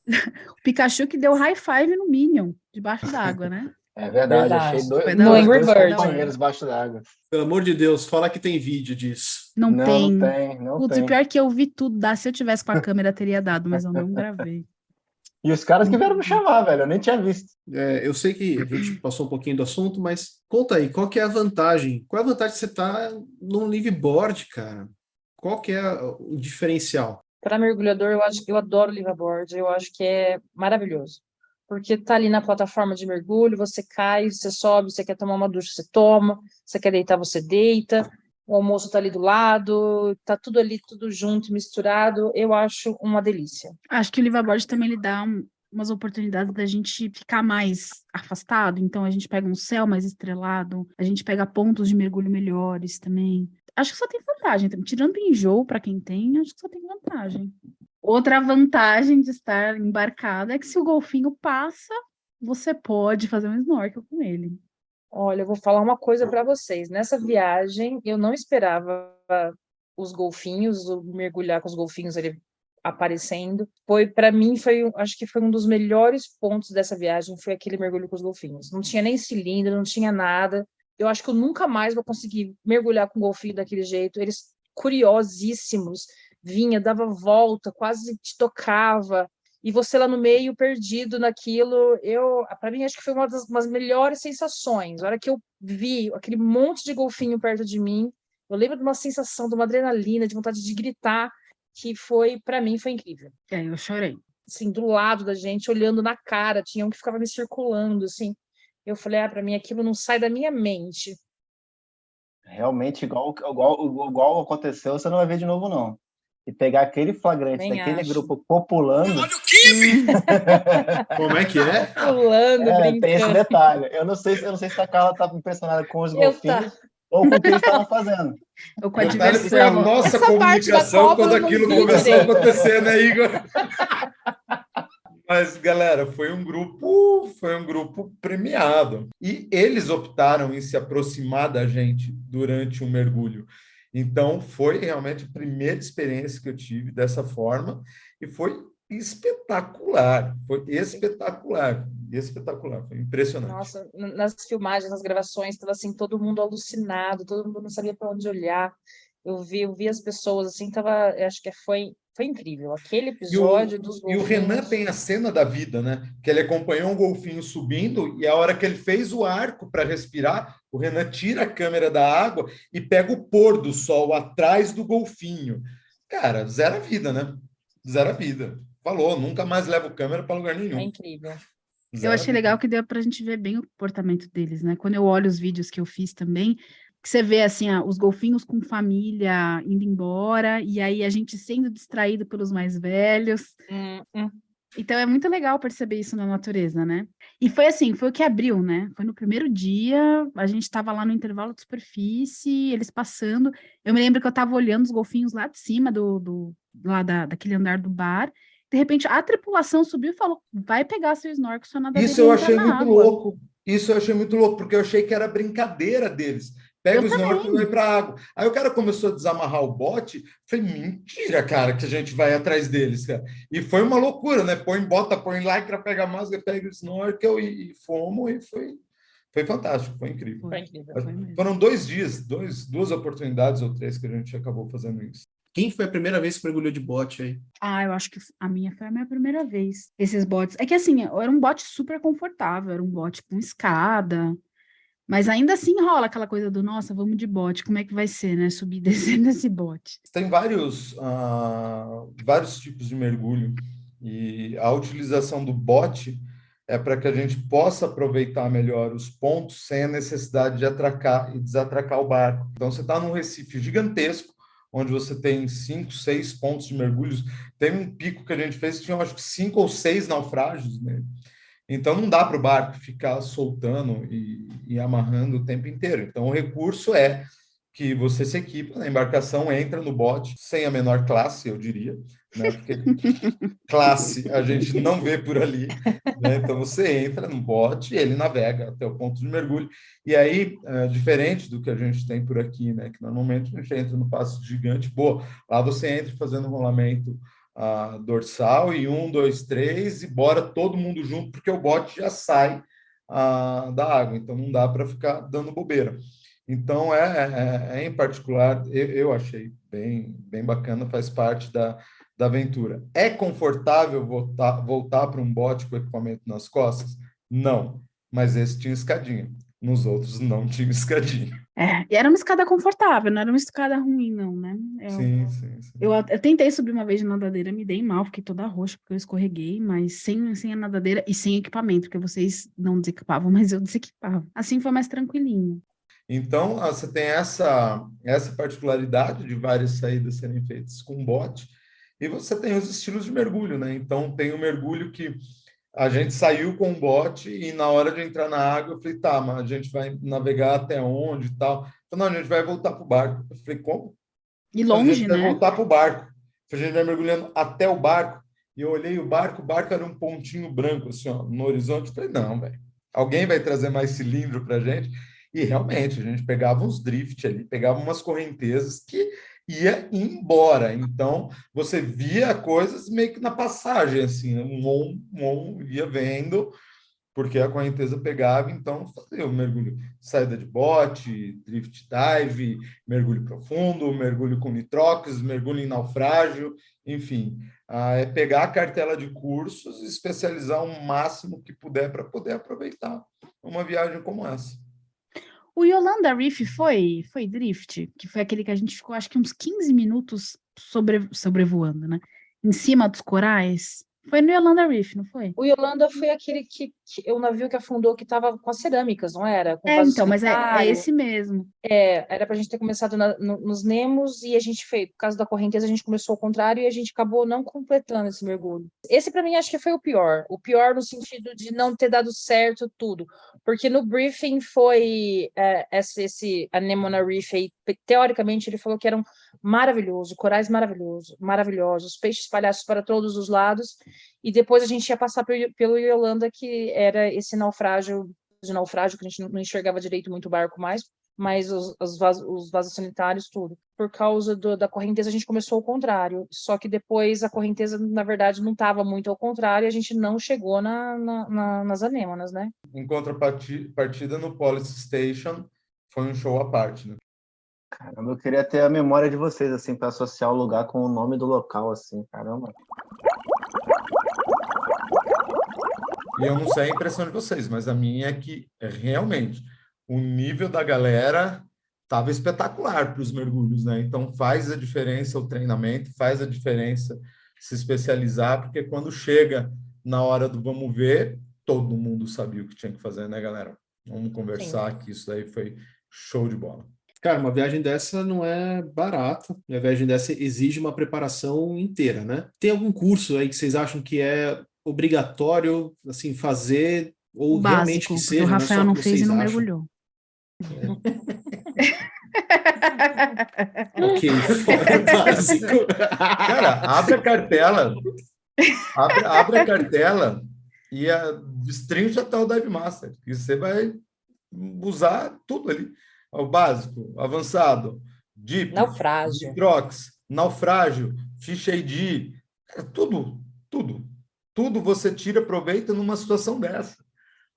O Pikachu que deu high five no Minion, debaixo d'água, né? É verdade, Verdade. achei Foi dois, da hora, Angry dois Birds. companheiros embaixo d'água. Pelo amor de Deus, fala que tem vídeo disso. Não tem. Não Putz, tem. o pior é que eu vi tudo dar. Se eu tivesse com a câmera, teria dado, mas eu não gravei. E os caras que vieram me chamar, velho, eu nem tinha visto. Eu sei que a gente passou um pouquinho do assunto, mas conta aí, qual que é a vantagem? Qual é a vantagem de você estar num liveaboard, cara? Qual que é o diferencial? Para mergulhador, eu acho que eu adoro liveaboard, eu acho que é maravilhoso. Porque tá ali na plataforma de mergulho, você cai, você sobe, você quer tomar uma ducha, você toma, você quer deitar, você deita, o almoço tá ali do lado, tá tudo ali, tudo junto, misturado, eu acho uma delícia. Acho que o liveaboard também lhe dá umas oportunidades da gente ficar mais afastado. Então, a gente pega um céu mais estrelado, a gente pega pontos de mergulho melhores também. Acho que só tem vantagem. Tirando o enjoo para quem tem, acho que só tem vantagem. Outra vantagem de estar embarcado é que se o golfinho passa, você pode fazer um snorkel com ele. Olha, eu vou falar uma coisa para vocês. Nessa viagem, eu não esperava os golfinhos, mergulhar com os golfinhos ali aparecendo. Para mim, acho que foi um dos melhores pontos dessa viagem, foi aquele mergulho com os golfinhos. Não tinha nem cilindro, não tinha nada. Eu acho que eu nunca mais vou conseguir mergulhar com golfinho daquele jeito. Eles curiosíssimos, vinha, dava volta, quase te tocava, e você lá no meio, perdido naquilo. Para mim, acho que foi uma das melhores sensações. A hora que eu vi aquele monte de golfinho perto de mim, eu lembro de uma sensação, de uma adrenalina, de vontade de gritar, que para mim, foi incrível. Eu chorei. Assim, do lado da gente, olhando na cara, tinha um que ficava me circulando, assim. Eu falei, para mim, aquilo não sai da minha mente. Realmente, igual aconteceu, você não vai ver de novo, não. E pegar aquele flagrante Nem daquele acho. grupo populando... Olha o Kibe! Como é que é? Pulando, brincando. Tem esse detalhe. Eu não sei se a Carla tá impressionada com os golfinhos ou com o que eles estavam fazendo. Ou com a Detalhe foi diversão. a nossa Essa parte da comunicação Copa quando eu não aquilo vi começou a direito. acontecer, né, Igor? Mas, galera, foi um grupo premiado. E eles optaram em se aproximar da gente durante o mergulho. Então, foi realmente a primeira experiência que eu tive dessa forma e foi espetacular. Foi espetacular. Foi impressionante. Nossa, nas filmagens, nas gravações, estava assim, todo mundo alucinado, todo mundo não sabia para onde olhar. Eu vi as pessoas assim, acho que foi incrível. Aquele episódio dos golfinhos. E o Renan tem a cena da vida, né? Que ele acompanhou um golfinho subindo e a hora que ele fez o arco para respirar, o Renan tira a câmera da água e pega o pôr do sol atrás do golfinho. Cara, zero a vida, né? Zero a vida. Falou, nunca mais levo câmera para lugar nenhum. É incrível. Eu achei legal que deu para a gente ver bem o comportamento deles, né? Quando eu olho os vídeos que eu fiz também, que você vê assim, os golfinhos com família indo embora, e aí a gente sendo distraído pelos mais velhos. Então é muito legal perceber isso na natureza, né? E foi assim, foi o que abriu, né? Foi no primeiro dia, a gente estava lá no intervalo de superfície, eles passando. Eu me lembro que eu estava olhando os golfinhos lá de cima daquele andar do bar. De repente, a tripulação subiu e falou: vai pegar seu snorkel, sua nadadeira Isso e eu entrar achei na muito água. louco. Isso eu achei muito louco, porque eu achei que era brincadeira deles. Pega Eu o snorkel e vai também. para a água. Aí o cara começou a desamarrar o bote. Falei, mentira, cara, que a gente vai atrás deles, cara. E foi uma loucura, né? Põe lycra, pega a máscara, pega o snorkel e fomos. E foi fantástico, foi incrível. Foi incrível. Mas Foi mesmo. foram 2 dias, duas oportunidades ou 3 que a gente acabou fazendo isso. Quem foi a primeira vez que mergulhou de bote aí? Eu acho que a minha foi a minha primeira vez. Esses botes. É que assim, era um bote super confortável, era um bote com escada. Mas ainda assim rola aquela coisa do, nossa, vamos de bote, como é que vai ser, né? Subir e descer nesse bote. Tem vários tipos de mergulho e a utilização do bote é para que a gente possa aproveitar melhor os pontos sem a necessidade de atracar e desatracar o barco. Então, você está num recife gigantesco, onde você tem 5, 6 pontos de mergulhos. Tem um pico que a gente fez que tinha, acho que 5 ou 6 naufrágios, né? Então, não dá para o barco ficar soltando e amarrando o tempo inteiro. Então, o recurso é que você se equipa, a embarcação entra no bote, sem a menor classe, eu diria, né? Porque classe a gente não vê por ali, né? Então, você entra no bote, ele navega até o ponto de mergulho. E aí, diferente do que a gente tem por aqui, né? Que normalmente a gente entra no passo gigante, lá você entra fazendo rolamento dorsal e 1, 2, 3 e bora todo mundo junto, porque o bote já sai da água, então não dá para ficar dando bobeira. Então, em particular, eu achei bem bacana, faz parte da aventura. É confortável voltar para um bote com equipamento nas costas? Não, mas esse tinha escadinha. Nos outros não tinha escadinha. E era uma escada confortável, não era uma escada ruim, não, né? Sim. Eu tentei subir uma vez de nadadeira, me dei mal, fiquei toda roxa porque eu escorreguei, mas sem a nadadeira e sem equipamento, porque vocês não desequipavam, mas eu desequipava. Assim foi mais tranquilinho. Então, você tem essa particularidade de várias saídas serem feitas com bote, e você tem os estilos de mergulho, né? Então, tem o mergulho que a gente saiu com o bote e na hora de entrar na água, eu falei, tá, mas a gente vai navegar até onde e tal? Falei, não, a gente vai voltar para o barco. Eu falei, como? E A longe, gente vai né? voltar para o barco. A gente vai mergulhando até o barco. E eu olhei o barco era um pontinho branco, assim, ó, no horizonte. Eu falei, não, velho, alguém vai trazer mais cilindro para a gente? E realmente, a gente pegava uns drift ali, pegava umas correntezas que ia embora. Então, você via coisas meio que na passagem, assim, né? Ia vendo, porque a correnteza pegava, então fazia o mergulho, saída de bote, drift dive, mergulho profundo, mergulho com nitrox, mergulho em naufrágio, enfim. É pegar a cartela de cursos e especializar o máximo que puder para poder aproveitar uma viagem como essa. O Yolanda Reef foi drift, que foi aquele que a gente ficou, acho que uns 15 minutos sobrevoando, né? Em cima dos corais. Foi no Yolanda Reef, não foi? O Yolanda foi aquele o navio que afundou que estava com as cerâmicas, não era? Com vaso Então, mas é sanitário. esse mesmo. Era para a gente ter começado nos Nemos e a gente fez, por causa da correnteza, a gente começou ao contrário e a gente acabou não completando esse mergulho. Esse, para mim, acho que foi o pior. O pior no sentido de não ter dado certo tudo. Porque no briefing foi esse Anemone Reef aí, teoricamente, ele falou que eram maravilhosos, corais maravilhosos, peixes espalhados para todos os lados. E depois a gente ia passar pelo Yolanda, que era esse naufrágio, que a gente não enxergava direito muito o barco mais, mas os vasos sanitários, tudo. Por causa da correnteza, a gente começou ao contrário. Só que depois a correnteza, na verdade, não estava muito ao contrário e a gente não chegou nas anêmonas, né? Em contrapartida, no Policy Station, foi um show à parte, né? Caramba, eu queria ter a memória de vocês, assim, para associar o lugar com o nome do local, assim, caramba. E eu não sei a impressão de vocês, mas a minha é que realmente o nível da galera estava espetacular para os mergulhos, né? Então faz a diferença o treinamento, faz a diferença se especializar, porque quando chega na hora do vamos ver, todo mundo sabia o que tinha que fazer, né, galera? Vamos conversar, que isso daí foi show de bola. Cara, uma viagem dessa não é barata. Uma viagem dessa exige uma preparação inteira, né? Tem algum curso aí que vocês acham que é obrigatório, assim, fazer, ou O realmente que básico, porque o seja, não é só Rafael o que não fez e vocês não acham? mergulhou. Ok, fora o básico. Cara, abre a cartela, abre a cartela e destrincha até o Dive Master. E você vai usar tudo ali. O básico, avançado, deep, Naufrágio. nitrox, naufrágio, fish ID, tudo você tira proveito numa situação dessa.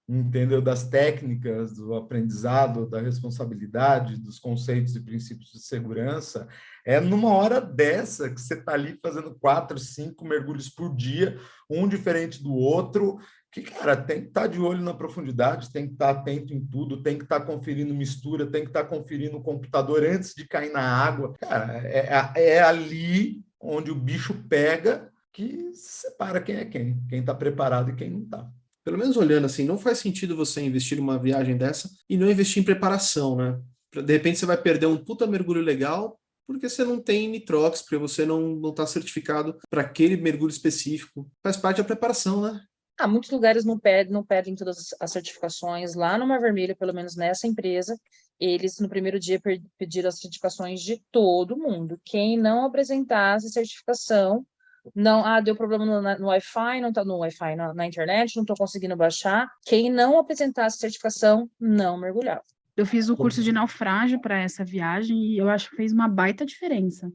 Entendeu? Das técnicas, do aprendizado, da responsabilidade, dos conceitos e princípios de segurança. É numa hora dessa que você está ali fazendo 4, 5 mergulhos por dia, um diferente do outro, que, cara, tem que estar de olho na profundidade, tem que estar atento em tudo, tem que estar conferindo mistura, tem que estar conferindo o computador antes de cair na água. Cara, é ali onde o bicho pega que separa quem é quem está preparado e quem não está. Pelo menos olhando assim, não faz sentido você investir numa viagem dessa e não investir em preparação, né? De repente você vai perder um puta mergulho legal porque você não tem nitrox, porque você não está certificado para aquele mergulho específico. Faz parte da preparação, né? Muitos lugares não pedem todas as certificações. Lá no Mar Vermelho, pelo menos nessa empresa, eles no primeiro dia pediram as certificações de todo mundo. Quem não apresentasse certificação, não, deu problema no Wi-Fi, não está no Wi-Fi, na internet, não estou conseguindo baixar. Quem não apresentasse certificação, não mergulhava. Eu fiz o curso de naufrágio para essa viagem e eu acho que fez uma baita diferença.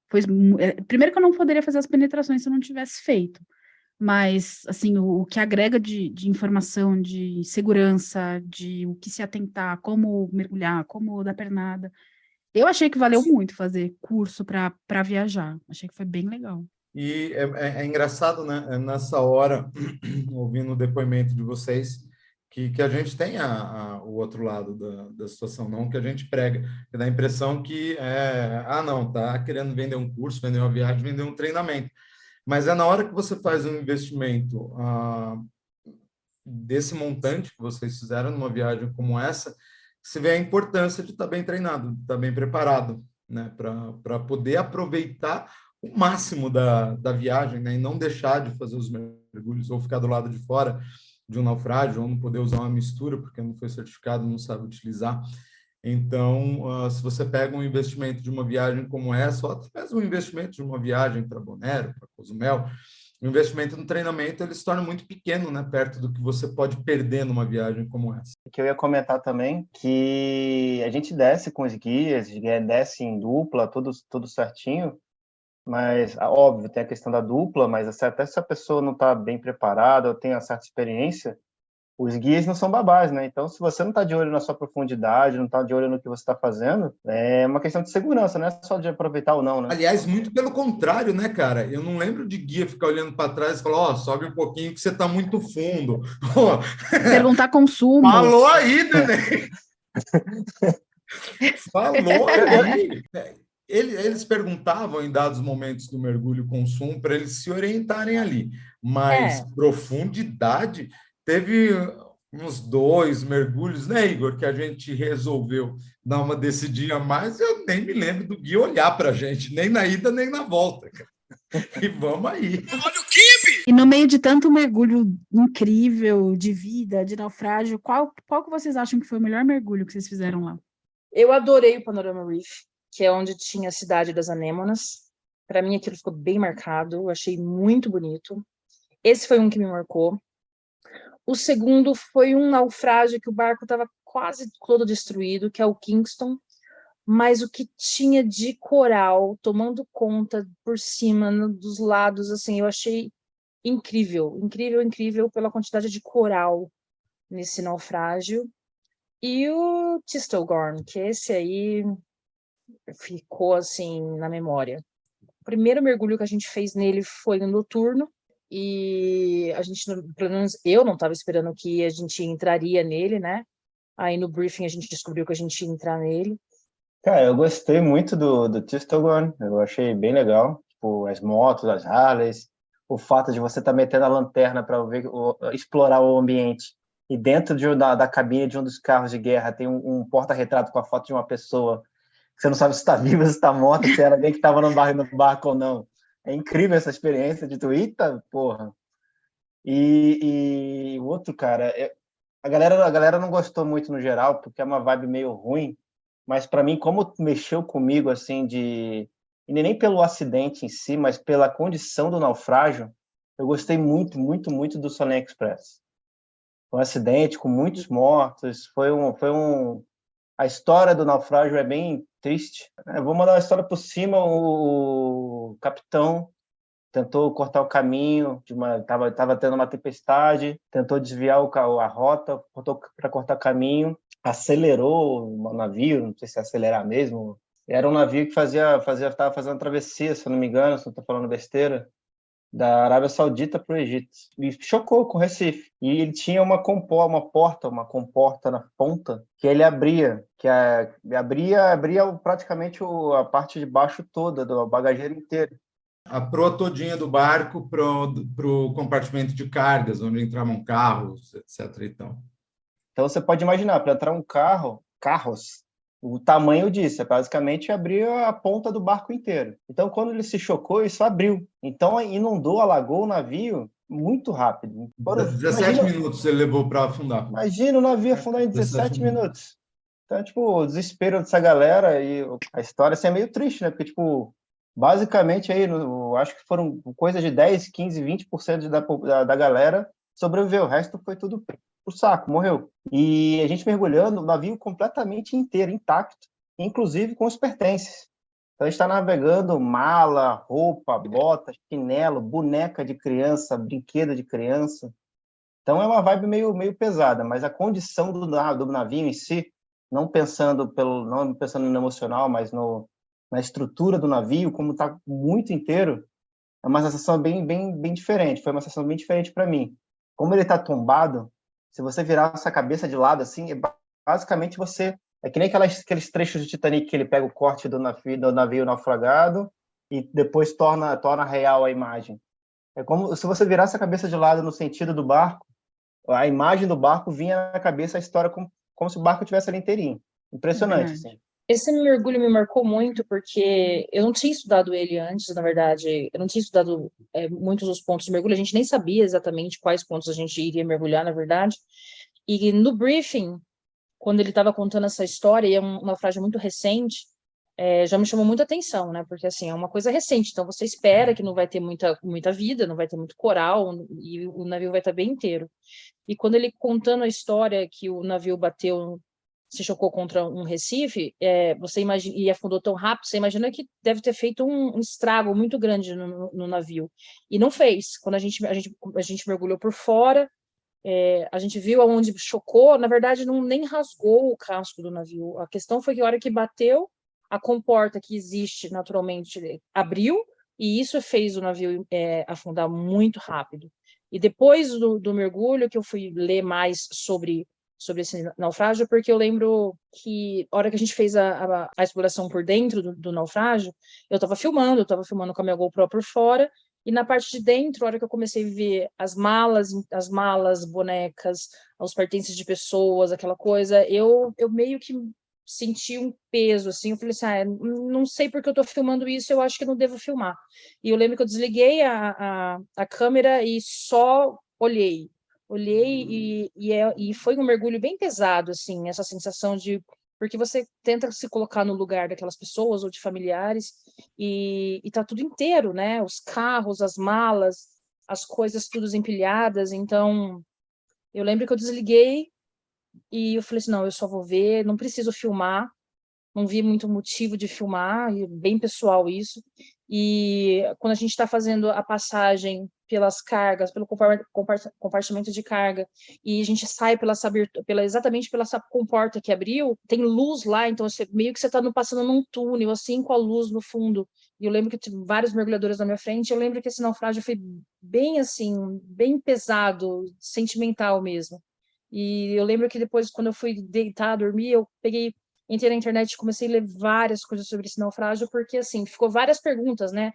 Primeiro que eu não poderia fazer as penetrações se eu não tivesse feito. Mas, assim, o que agrega de informação, de segurança, de o que se atentar, como mergulhar, como dar pernada. Eu achei que valeu muito fazer curso para viajar. Achei que foi bem legal. E é engraçado, né? Nessa hora, ouvindo o depoimento de vocês, que a gente tem o outro lado da situação, não que a gente prega, que dá a impressão que não, tá querendo vender um curso, vender uma viagem, vender um treinamento. Mas é na hora que você faz um investimento desse montante que vocês fizeram numa viagem como essa, você vê a importância de estar bem treinado, de estar bem preparado, né? Para poder aproveitar o máximo da viagem, né? E não deixar de fazer os mergulhos ou ficar do lado de fora de um naufrágio ou não poder usar uma mistura porque não foi certificado, não sabe utilizar. Então, se você pega um investimento de uma viagem como essa, ou até mesmo um investimento de uma viagem para Bonaire, para Cozumel, o investimento no treinamento ele se torna muito pequeno, né, perto do que você pode perder numa viagem como essa. Que eu ia comentar também que a gente desce com os guias, desce em dupla, tudo certinho, mas, óbvio, tem a questão da dupla, mas até se a pessoa não está bem preparada ou tem uma certa experiência, os guias não são babás, né? Então, se você não está de olho na sua profundidade, não está de olho no que você está fazendo, é uma questão de segurança, não é só de aproveitar ou não, né? Aliás, muito pelo contrário, né, cara? Eu não lembro de guia ficar olhando para trás e falar, sobe um pouquinho que você está muito fundo. Perguntar consumo. Falou aí, neném! Falou aí! Eles perguntavam em dados momentos do mergulho consumo para eles se orientarem ali, mas profundidade teve uns 2 mergulhos, né, Igor, que a gente resolveu dar uma decidinha a mais, eu nem me lembro do guia olhar para a gente, nem na ida, nem na volta. E vamos aí. Olha o kibe! E no meio de tanto mergulho incrível, de vida, de naufrágio, qual que vocês acham que foi o melhor mergulho que vocês fizeram lá? Eu adorei o Panorama Reef, que é onde tinha a cidade das anêmonas. Para mim, aquilo ficou bem marcado, eu achei muito bonito. Esse foi um que me marcou. O segundo foi um naufrágio que o barco estava quase todo destruído, que é o Kingston, mas o que tinha de coral tomando conta por cima, dos lados, assim, eu achei incrível, incrível, incrível pela quantidade de coral nesse naufrágio. E o Tistelgorn, que esse aí ficou, assim, na memória. O primeiro mergulho que a gente fez nele foi no noturno, e a gente, pelo menos eu não estava esperando que a gente entraria nele, né? Aí no briefing a gente descobriu que a gente ia entrar nele. Cara, eu gostei muito do Tistelgorn, eu achei bem legal, tipo, as motos, as Harleys, o fato de você estar metendo a lanterna para explorar o ambiente, e dentro da cabine de um dos carros de guerra tem um porta-retrato com a foto de uma pessoa, que você não sabe se está viva, se está morta, se era alguém que estava no barco ou não. É incrível essa experiência de tu, eita, porra. E o outro, cara, a galera não gostou muito no geral, porque é uma vibe meio ruim, mas para mim, como mexeu comigo, assim, e nem pelo acidente em si, mas pela condição do naufrágio, eu gostei muito, muito, muito do Sonny Express. Foi um acidente com muitos mortos, a história do naufrágio é bem triste. Eu vou mandar uma história por cima, o capitão tentou cortar o caminho, tava tendo uma tempestade, tentou desviar a rota, para cortar caminho, acelerou o navio, não sei se é acelerar mesmo. Era um navio que estava fazendo travessia, se eu não me engano, se não estou falando besteira, da Arábia Saudita para o Egito. E chocou com o Recife. E ele tinha uma comporta na ponta, que ele abria, abria praticamente a parte de baixo toda, do bagageiro inteiro. A proa todinha do barco pro compartimento de cargas, onde entravam carros, etc. Então você pode imaginar, para entrar carros, o tamanho disso, basicamente abrir a ponta do barco inteiro. Então, quando ele se chocou, isso abriu. Então, inundou, alagou o navio muito rápido. 17 minutos ele levou para afundar. Imagina o navio afundar em 17 minutos. Então, tipo, o desespero dessa galera, e a história assim, é meio triste, né? Porque, tipo, basicamente, aí, acho que foram coisa de 10, 15, 20% da galera sobreviveu. O resto foi tudo pro saco, morreu. E a gente mergulhando, o navio completamente inteiro, intacto, inclusive com os pertences. Então a gente está navegando mala, roupa, bota, chinelo, boneca de criança, brinquedo de criança. Então é uma vibe meio pesada, mas a condição do navio em si, não pensando no emocional, mas na estrutura do navio, como está muito inteiro, é uma sensação bem diferente. Foi uma sensação bem diferente para mim. Como ele está tombado, se você virar essa cabeça de lado, assim, basicamente é que nem aqueles trechos de Titanic que ele pega o corte do navio naufragado e depois torna real a imagem. É como se você virasse a cabeça de lado no sentido do barco, a imagem do barco vinha na cabeça, a história como se o barco estivesse ali inteirinho. Impressionante, assim. Esse mergulho me marcou muito porque eu não tinha estudado ele antes, na verdade. Eu não tinha estudado muitos dos pontos de mergulho. A gente nem sabia exatamente quais pontos a gente iria mergulhar, na verdade. E no briefing, quando ele estava contando essa história, e é um naufrágio muito recente, já me chamou muita atenção, né? Porque, assim, é uma coisa recente. Então, você espera que não vai ter muita vida, não vai ter muito coral, e o navio vai estar bem inteiro. E quando ele contando a história que o navio se chocou contra um recife, você imagina, e afundou tão rápido, você imagina que deve ter feito um estrago muito grande no navio. E não fez. Quando a gente mergulhou por fora, a gente viu aonde chocou, na verdade, nem rasgou o casco do navio. A questão foi que a hora que bateu, a comporta que existe naturalmente abriu, e isso fez o navio afundar muito rápido. E depois do mergulho, que eu fui ler mais sobre esse naufrágio, porque eu lembro que a hora que a gente fez a exploração por dentro do naufrágio, eu estava filmando com a minha GoPro por fora, e na parte de dentro, a hora que eu comecei a ver as malas, bonecas, os pertences de pessoas, aquela coisa, eu meio que senti um peso, assim, eu falei assim, não sei porque eu estou filmando isso, eu acho que não devo filmar. E eu lembro que eu desliguei a câmera e só olhei e foi um mergulho bem pesado, assim, essa sensação porque você tenta se colocar no lugar daquelas pessoas ou de familiares e tá tudo inteiro, né? Os carros, as malas, as coisas todas empilhadas. Então, eu lembro que eu desliguei e eu falei assim, não, eu só vou ver, não preciso filmar. Não vi muito motivo de filmar, e bem pessoal isso. E quando a gente está fazendo a passagem pelas cargas, pelo compartimento de carga, e a gente sai exatamente pela essa comporta que abriu, tem luz lá, então meio que você está passando num túnel, assim, com a luz no fundo. E eu lembro que tive vários mergulhadores na minha frente, eu lembro que esse naufrágio foi bem, assim, bem pesado, sentimental mesmo. E eu lembro que depois, quando eu fui deitar, dormir, entrei na internet e comecei a ler várias coisas sobre esse naufrágio, porque, assim, ficou várias perguntas, né?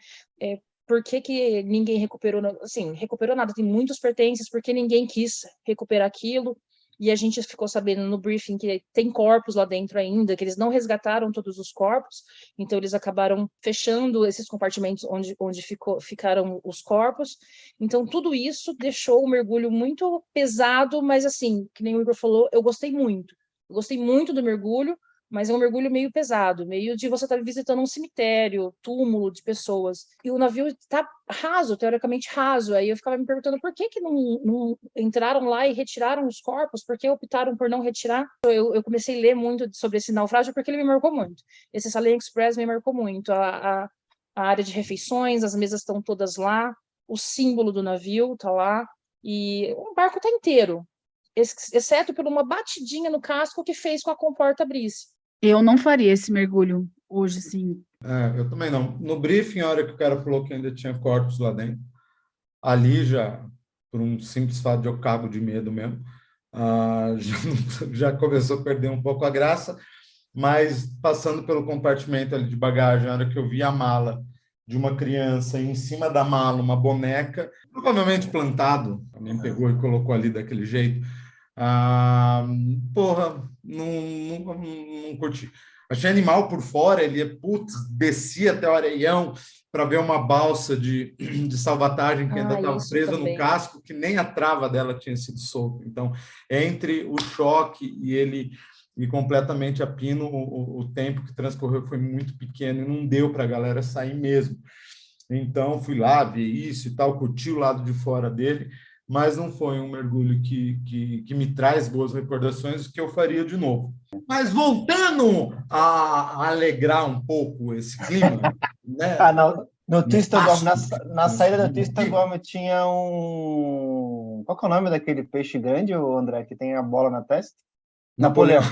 por que que ninguém recuperou, assim, recuperou nada, tem muitos pertences, porque ninguém quis recuperar aquilo, e a gente ficou sabendo no briefing que tem corpos lá dentro ainda, que eles não resgataram todos os corpos, então eles acabaram fechando esses compartimentos onde ficaram os corpos. Então tudo isso deixou o mergulho muito pesado, mas assim, que nem o Igor falou, eu gostei muito. Eu gostei muito do mergulho, mas é um mergulho meio pesado, meio de você estar visitando um cemitério, túmulo de pessoas. E o navio está raso, teoricamente raso. Aí eu ficava me perguntando por que não entraram lá e retiraram os corpos, por que optaram por não retirar. Eu comecei a ler muito sobre esse naufrágio porque ele me marcou muito. Esse Salem Express me marcou muito. A área de refeições, as mesas estão todas lá, o símbolo do navio está lá, e o barco está inteiro, exceto por uma batidinha no casco que fez com a comporta abrisse. Eu não faria esse mergulho hoje, sim. Eu também não. No briefing, a hora que o cara falou que ainda tinha corpos lá dentro, ali já, por um simples fato de eu cago de medo mesmo, já começou a perder um pouco a graça, mas passando pelo compartimento ali de bagagem, a hora que eu vi a mala de uma criança e em cima da mala uma boneca, provavelmente plantado, alguém pegou e colocou ali daquele jeito, porra, não curti. Achei animal por fora, ele descia até o areião para ver uma balsa de salvatagem que ainda estava presa no casco, que nem a trava dela tinha sido solta. Então, entre o choque e completamente a pino, o tempo que transcorreu foi muito pequeno e não deu para a galera sair mesmo. Então, fui lá ver isso e tal, curti o lado de fora dele, mas não foi um mergulho que me traz boas recordações, que eu faria de novo. Mas voltando a alegrar um pouco esse clima, né? No Twisterdorf, na saída do Twisterdorf tinha um... Qual que é o nome daquele peixe grande, o André, que tem a bola na testa? Napoleão.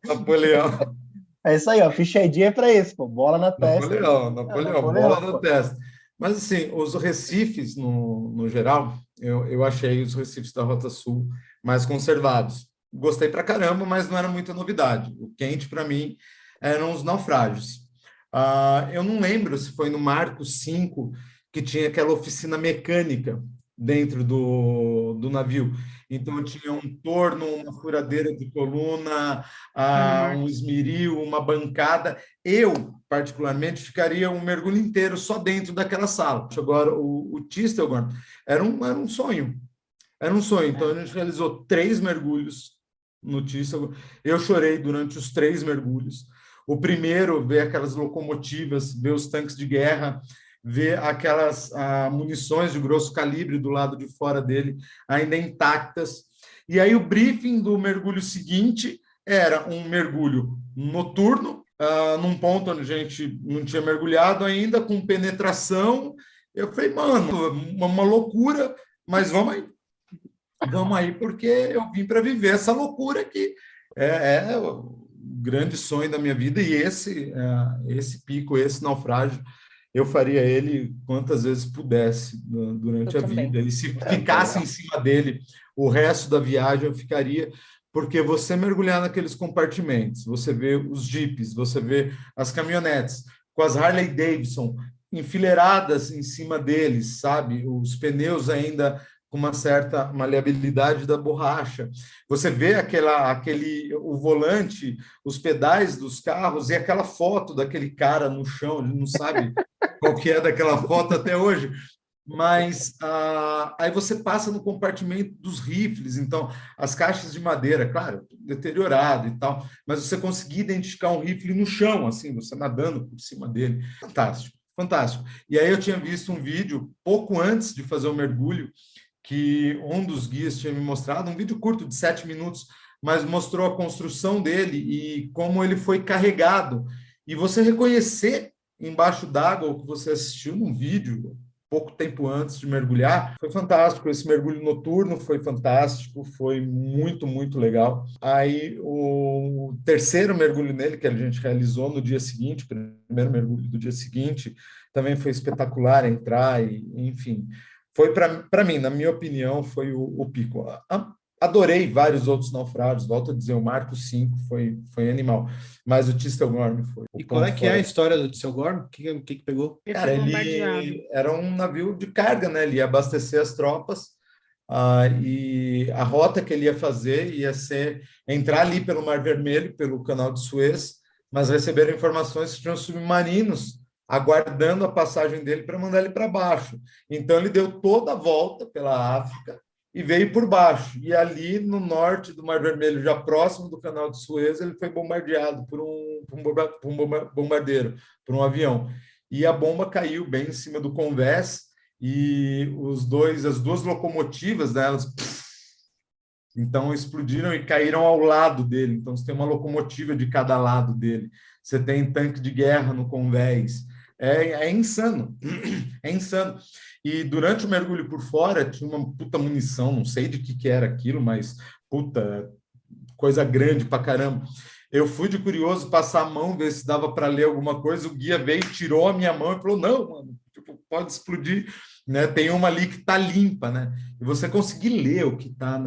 Napoleão. É isso aí, ó. Ficha ID é para isso, pô. Bola na testa. Napoleão, bola na testa. Mas, assim, os recifes, no geral, eu achei os recifes da Rota Sul mais conservados. Gostei pra caramba, mas não era muita novidade. O quente, para mim, eram os naufrágios. Eu não lembro se foi no Marco 5 que tinha aquela oficina mecânica dentro do navio. Então, tinha um torno, uma furadeira de coluna, um esmeril, uma bancada. Eu, particularmente, ficaria um mergulho inteiro só dentro daquela sala. Agora, o Tistelgorm era um sonho. Era um sonho. Então, a gente realizou 3 mergulhos no Tistelgorm. Eu chorei durante os 3 mergulhos. O primeiro, ver aquelas locomotivas, ver os tanques de guerra, ver aquelas munições de grosso calibre do lado de fora dele, ainda intactas. E aí o briefing do mergulho seguinte era um mergulho noturno, num ponto onde a gente não tinha mergulhado ainda, com penetração. Eu falei, mano, uma loucura, mas vamos aí. Vamos aí, porque eu vim para viver essa loucura que é o grande sonho da minha vida, e esse pico, esse naufrágio, eu faria ele quantas vezes pudesse durante a vida. E se ficasse em cima dele o resto da viagem, eu ficaria, porque você mergulhar naqueles compartimentos, você vê os jipes, você vê as caminhonetes com as Harley Davidson enfileiradas em cima deles, sabe? Os pneus ainda com uma certa maleabilidade da borracha. Você vê o volante, os pedais dos carros e aquela foto daquele cara no chão, ele não sabe qual que é daquela foto até hoje, mas aí você passa no compartimento dos rifles, então as caixas de madeira, claro, deteriorado e tal, mas você conseguir identificar um rifle no chão, assim, você nadando por cima dele. Fantástico, fantástico. E aí eu tinha visto um vídeo pouco antes de fazer o mergulho, que um dos guias tinha me mostrado, um vídeo curto de 7 minutos, mas mostrou a construção dele e como ele foi carregado. E você reconhecer embaixo d'água o que você assistiu num vídeo pouco tempo antes de mergulhar, foi fantástico. Esse mergulho noturno foi fantástico, foi muito, muito legal. Aí o terceiro mergulho nele, que a gente realizou no dia seguinte, o primeiro mergulho do dia seguinte, também foi espetacular entrar, e, enfim... Foi, para mim, na minha opinião, foi o pico. adorei vários outros naufrágios, volto a dizer, o Marco 5 foi animal, mas o Tistelgorm foi o E qual é ponto que é a fora. história do Seu Gorm? O que pegou? Ele Cara, foi bombardeado. ele era um navio de carga, né? Ele ia abastecer as tropas, e a rota que ele ia fazer ia ser entrar ali pelo Mar Vermelho, pelo Canal de Suez, mas receberam informações que tinham submarinos aguardando a passagem dele para mandar ele para baixo. Então ele deu toda a volta pela África e veio por baixo. E ali no norte do Mar Vermelho, já próximo do Canal de Suez, ele foi bombardeado por um bombardeiro, por um avião. E a bomba caiu bem em cima do convés e as duas locomotivas delas, então explodiram e caíram ao lado dele. Então você tem uma locomotiva de cada lado dele. Você tem tanque de guerra no convés. É insano, é insano. E durante o mergulho por fora tinha uma puta munição, não sei de que era aquilo, mas puta coisa grande pra caramba. Eu fui de curioso passar a mão, ver se dava para ler alguma coisa. O guia veio, tirou a minha mão e falou: não, mano, tipo, pode explodir, né? Tem uma ali que tá limpa, né? E você conseguir ler o que tá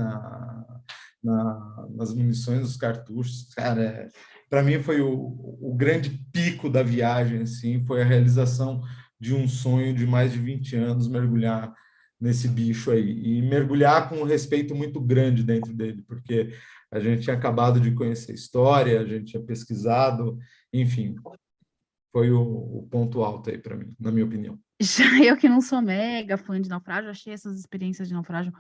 nas munições, dos cartuchos, cara, para mim foi o grande pico da viagem, assim, foi a realização de um sonho de mais de 20 anos, mergulhar nesse bicho aí, e mergulhar com um respeito muito grande dentro dele, porque a gente tinha acabado de conhecer a história, a gente tinha pesquisado, enfim, foi o ponto alto aí para mim, na minha opinião. Já eu que não sou mega fã de naufrágio, achei essas experiências de naufrágio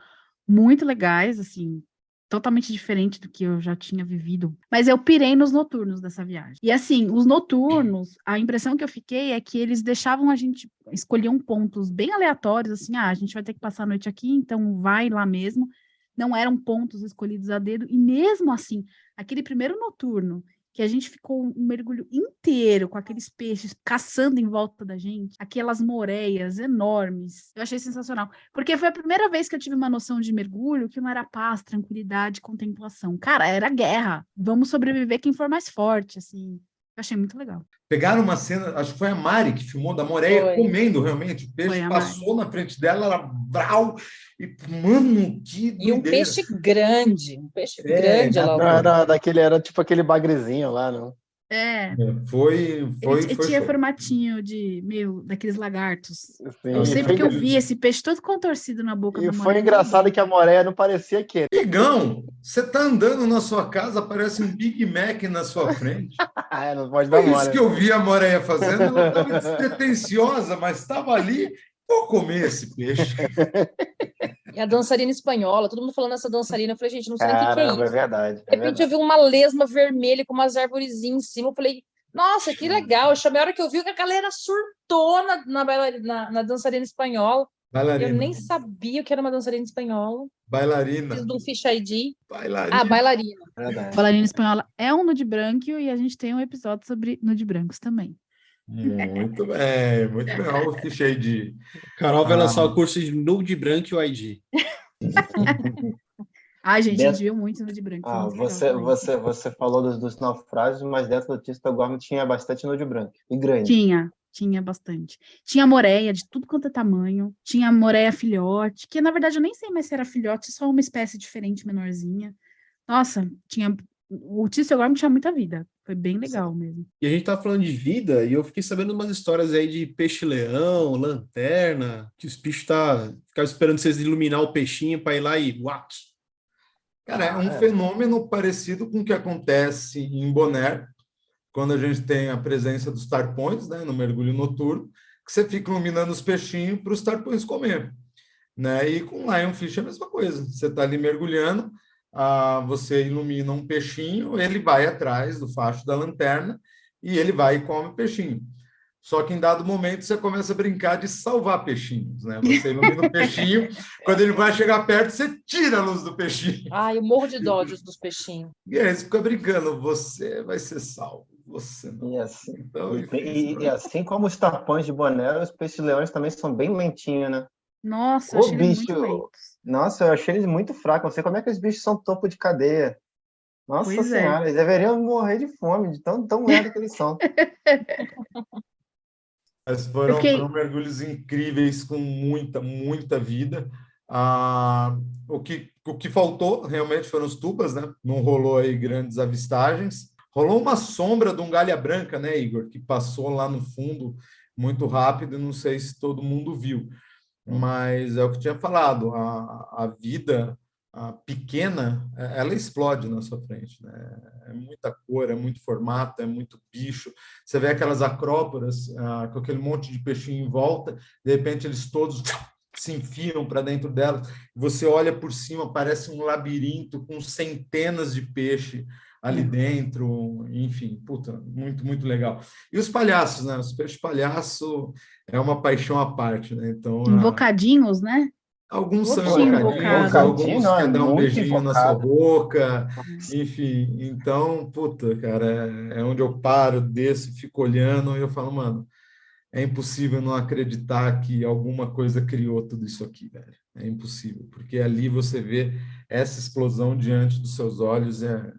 muito legais, assim, totalmente diferente do que eu já tinha vivido. Mas eu pirei nos noturnos dessa viagem. E assim, os noturnos, a impressão que eu fiquei é que eles deixavam a gente escolher pontos bem aleatórios, assim, a gente vai ter que passar a noite aqui, então vai lá mesmo. Não eram pontos escolhidos a dedo, e mesmo assim, aquele primeiro noturno, que a gente ficou um mergulho inteiro com aqueles peixes caçando em volta da gente, aquelas moreias enormes, eu achei sensacional. Porque foi a primeira vez que eu tive uma noção de mergulho que não era paz, tranquilidade, contemplação. Cara, era guerra. Vamos sobreviver quem for mais forte, assim. Eu achei muito legal. Pegaram uma cena, acho que foi a Mari que filmou, da Moreia comendo realmente. O peixe passou na frente dela, ela brau, e, mano, que doideira. E um peixe grande lá. Era tipo aquele bagrezinho lá, não? Foi tinha formatinho daqueles lagartos. Sim, eu sei porque eu vi esse peixe todo contorcido na boca do foi engraçado que a Moreia não parecia aquele. Igão, você tá andando na sua casa, aparece um Big Mac na sua frente. Não pode dar mole. Isso que eu vi a Moreia fazendo, ela estava despretensiosa, mas estava ali, vou comer esse peixe. E a dançarina espanhola, todo mundo falando nessa dançarina, eu falei, gente, não sei nem o que é isso. É verdade. De repente eu vi uma lesma vermelha com umas arvorezinhas em cima, eu falei, nossa, que legal. Eu chamei a hora que eu vi que a galera surtou na dançarina espanhola. Bailarina. Eu nem sabia o que era uma dançarina espanhola. Bailarina. Fiz do Fish ID. Bailarina. Bailarina. Bailarina espanhola é um nude branco e a gente tem um episódio sobre nude brancos também. Muito bem, muito bem. Olha o Fish ID. Carol vai lançar o curso de nude branco e o ID. Ai, gente, a gente viu muito nude branco. Você falou dos naufrágios, mas dentro do Tistelgorm tinha bastante nude branco. E grande. Tinha bastante. Tinha moreia de tudo quanto é tamanho. Tinha moreia filhote, que na verdade eu nem sei mais se era filhote, só uma espécie diferente, menorzinha. Nossa, o Tistelgorm tinha muita vida. Foi bem legal mesmo. E a gente tava falando de vida, e eu fiquei sabendo umas histórias aí de peixe-leão, lanterna, que os bichos ficavam esperando vocês iluminar o peixinho para ir lá e uac. Cara, é um fenômeno parecido com o que acontece em Bonaire, quando a gente tem a presença dos tarpões, né, no mergulho noturno, que você fica iluminando os peixinhos para os tarpões comer, né? E com lionfish é a mesma coisa. Você está ali mergulhando, você ilumina um peixinho, ele vai atrás do facho da lanterna e ele vai e come o peixinho. Só que em dado momento você começa a brincar de salvar peixinhos, né? Você ilumina o peixinho, quando ele vai chegar perto, você tira a luz do peixinho. Eu morro de dó dos peixinhos. E aí você fica brincando, você vai ser salvo, você não. E assim como os tarpões de Bonaire, os peixes-leões também são bem lentinhos, né? Nossa, eu achei eles muito lentos. Nossa, eu achei eles muito fracos. Não sei como é que os bichos são topo de cadeia. Nossa Senhora, eles deveriam morrer de fome, de tão merda que eles são. Mas foram mergulhos incríveis, com muita, muita vida. O O que faltou realmente foram os tubas, né? Não rolou aí grandes avistagens. Rolou uma sombra de um galha branca, né, Igor? Que passou lá no fundo muito rápido, não sei se todo mundo viu. Mas é o que eu tinha falado, a vida pequena, ela explode na sua frente, né? É muita cor, é muito formato, é muito bicho. Você vê aquelas acróporas com aquele monte de peixinho em volta, de repente eles todos se enfiam para dentro delas. Você olha por cima, parece um labirinto com centenas de peixes ali dentro, enfim, puta, muito, muito legal. E os palhaços, né? Os peixes palhaço é uma paixão à parte, né? Então, Invocadinhos, né? alguns são Outro invocadinhos, invocado. Invocadinho, alguns não, é querem dar um muito beijinho na sua invocado. boca, enfim. Então, puta, cara, é onde eu paro, desço, fico olhando e eu falo, mano, é impossível não acreditar que alguma coisa criou tudo isso aqui, velho. É impossível, porque ali você vê essa explosão diante dos seus olhos, é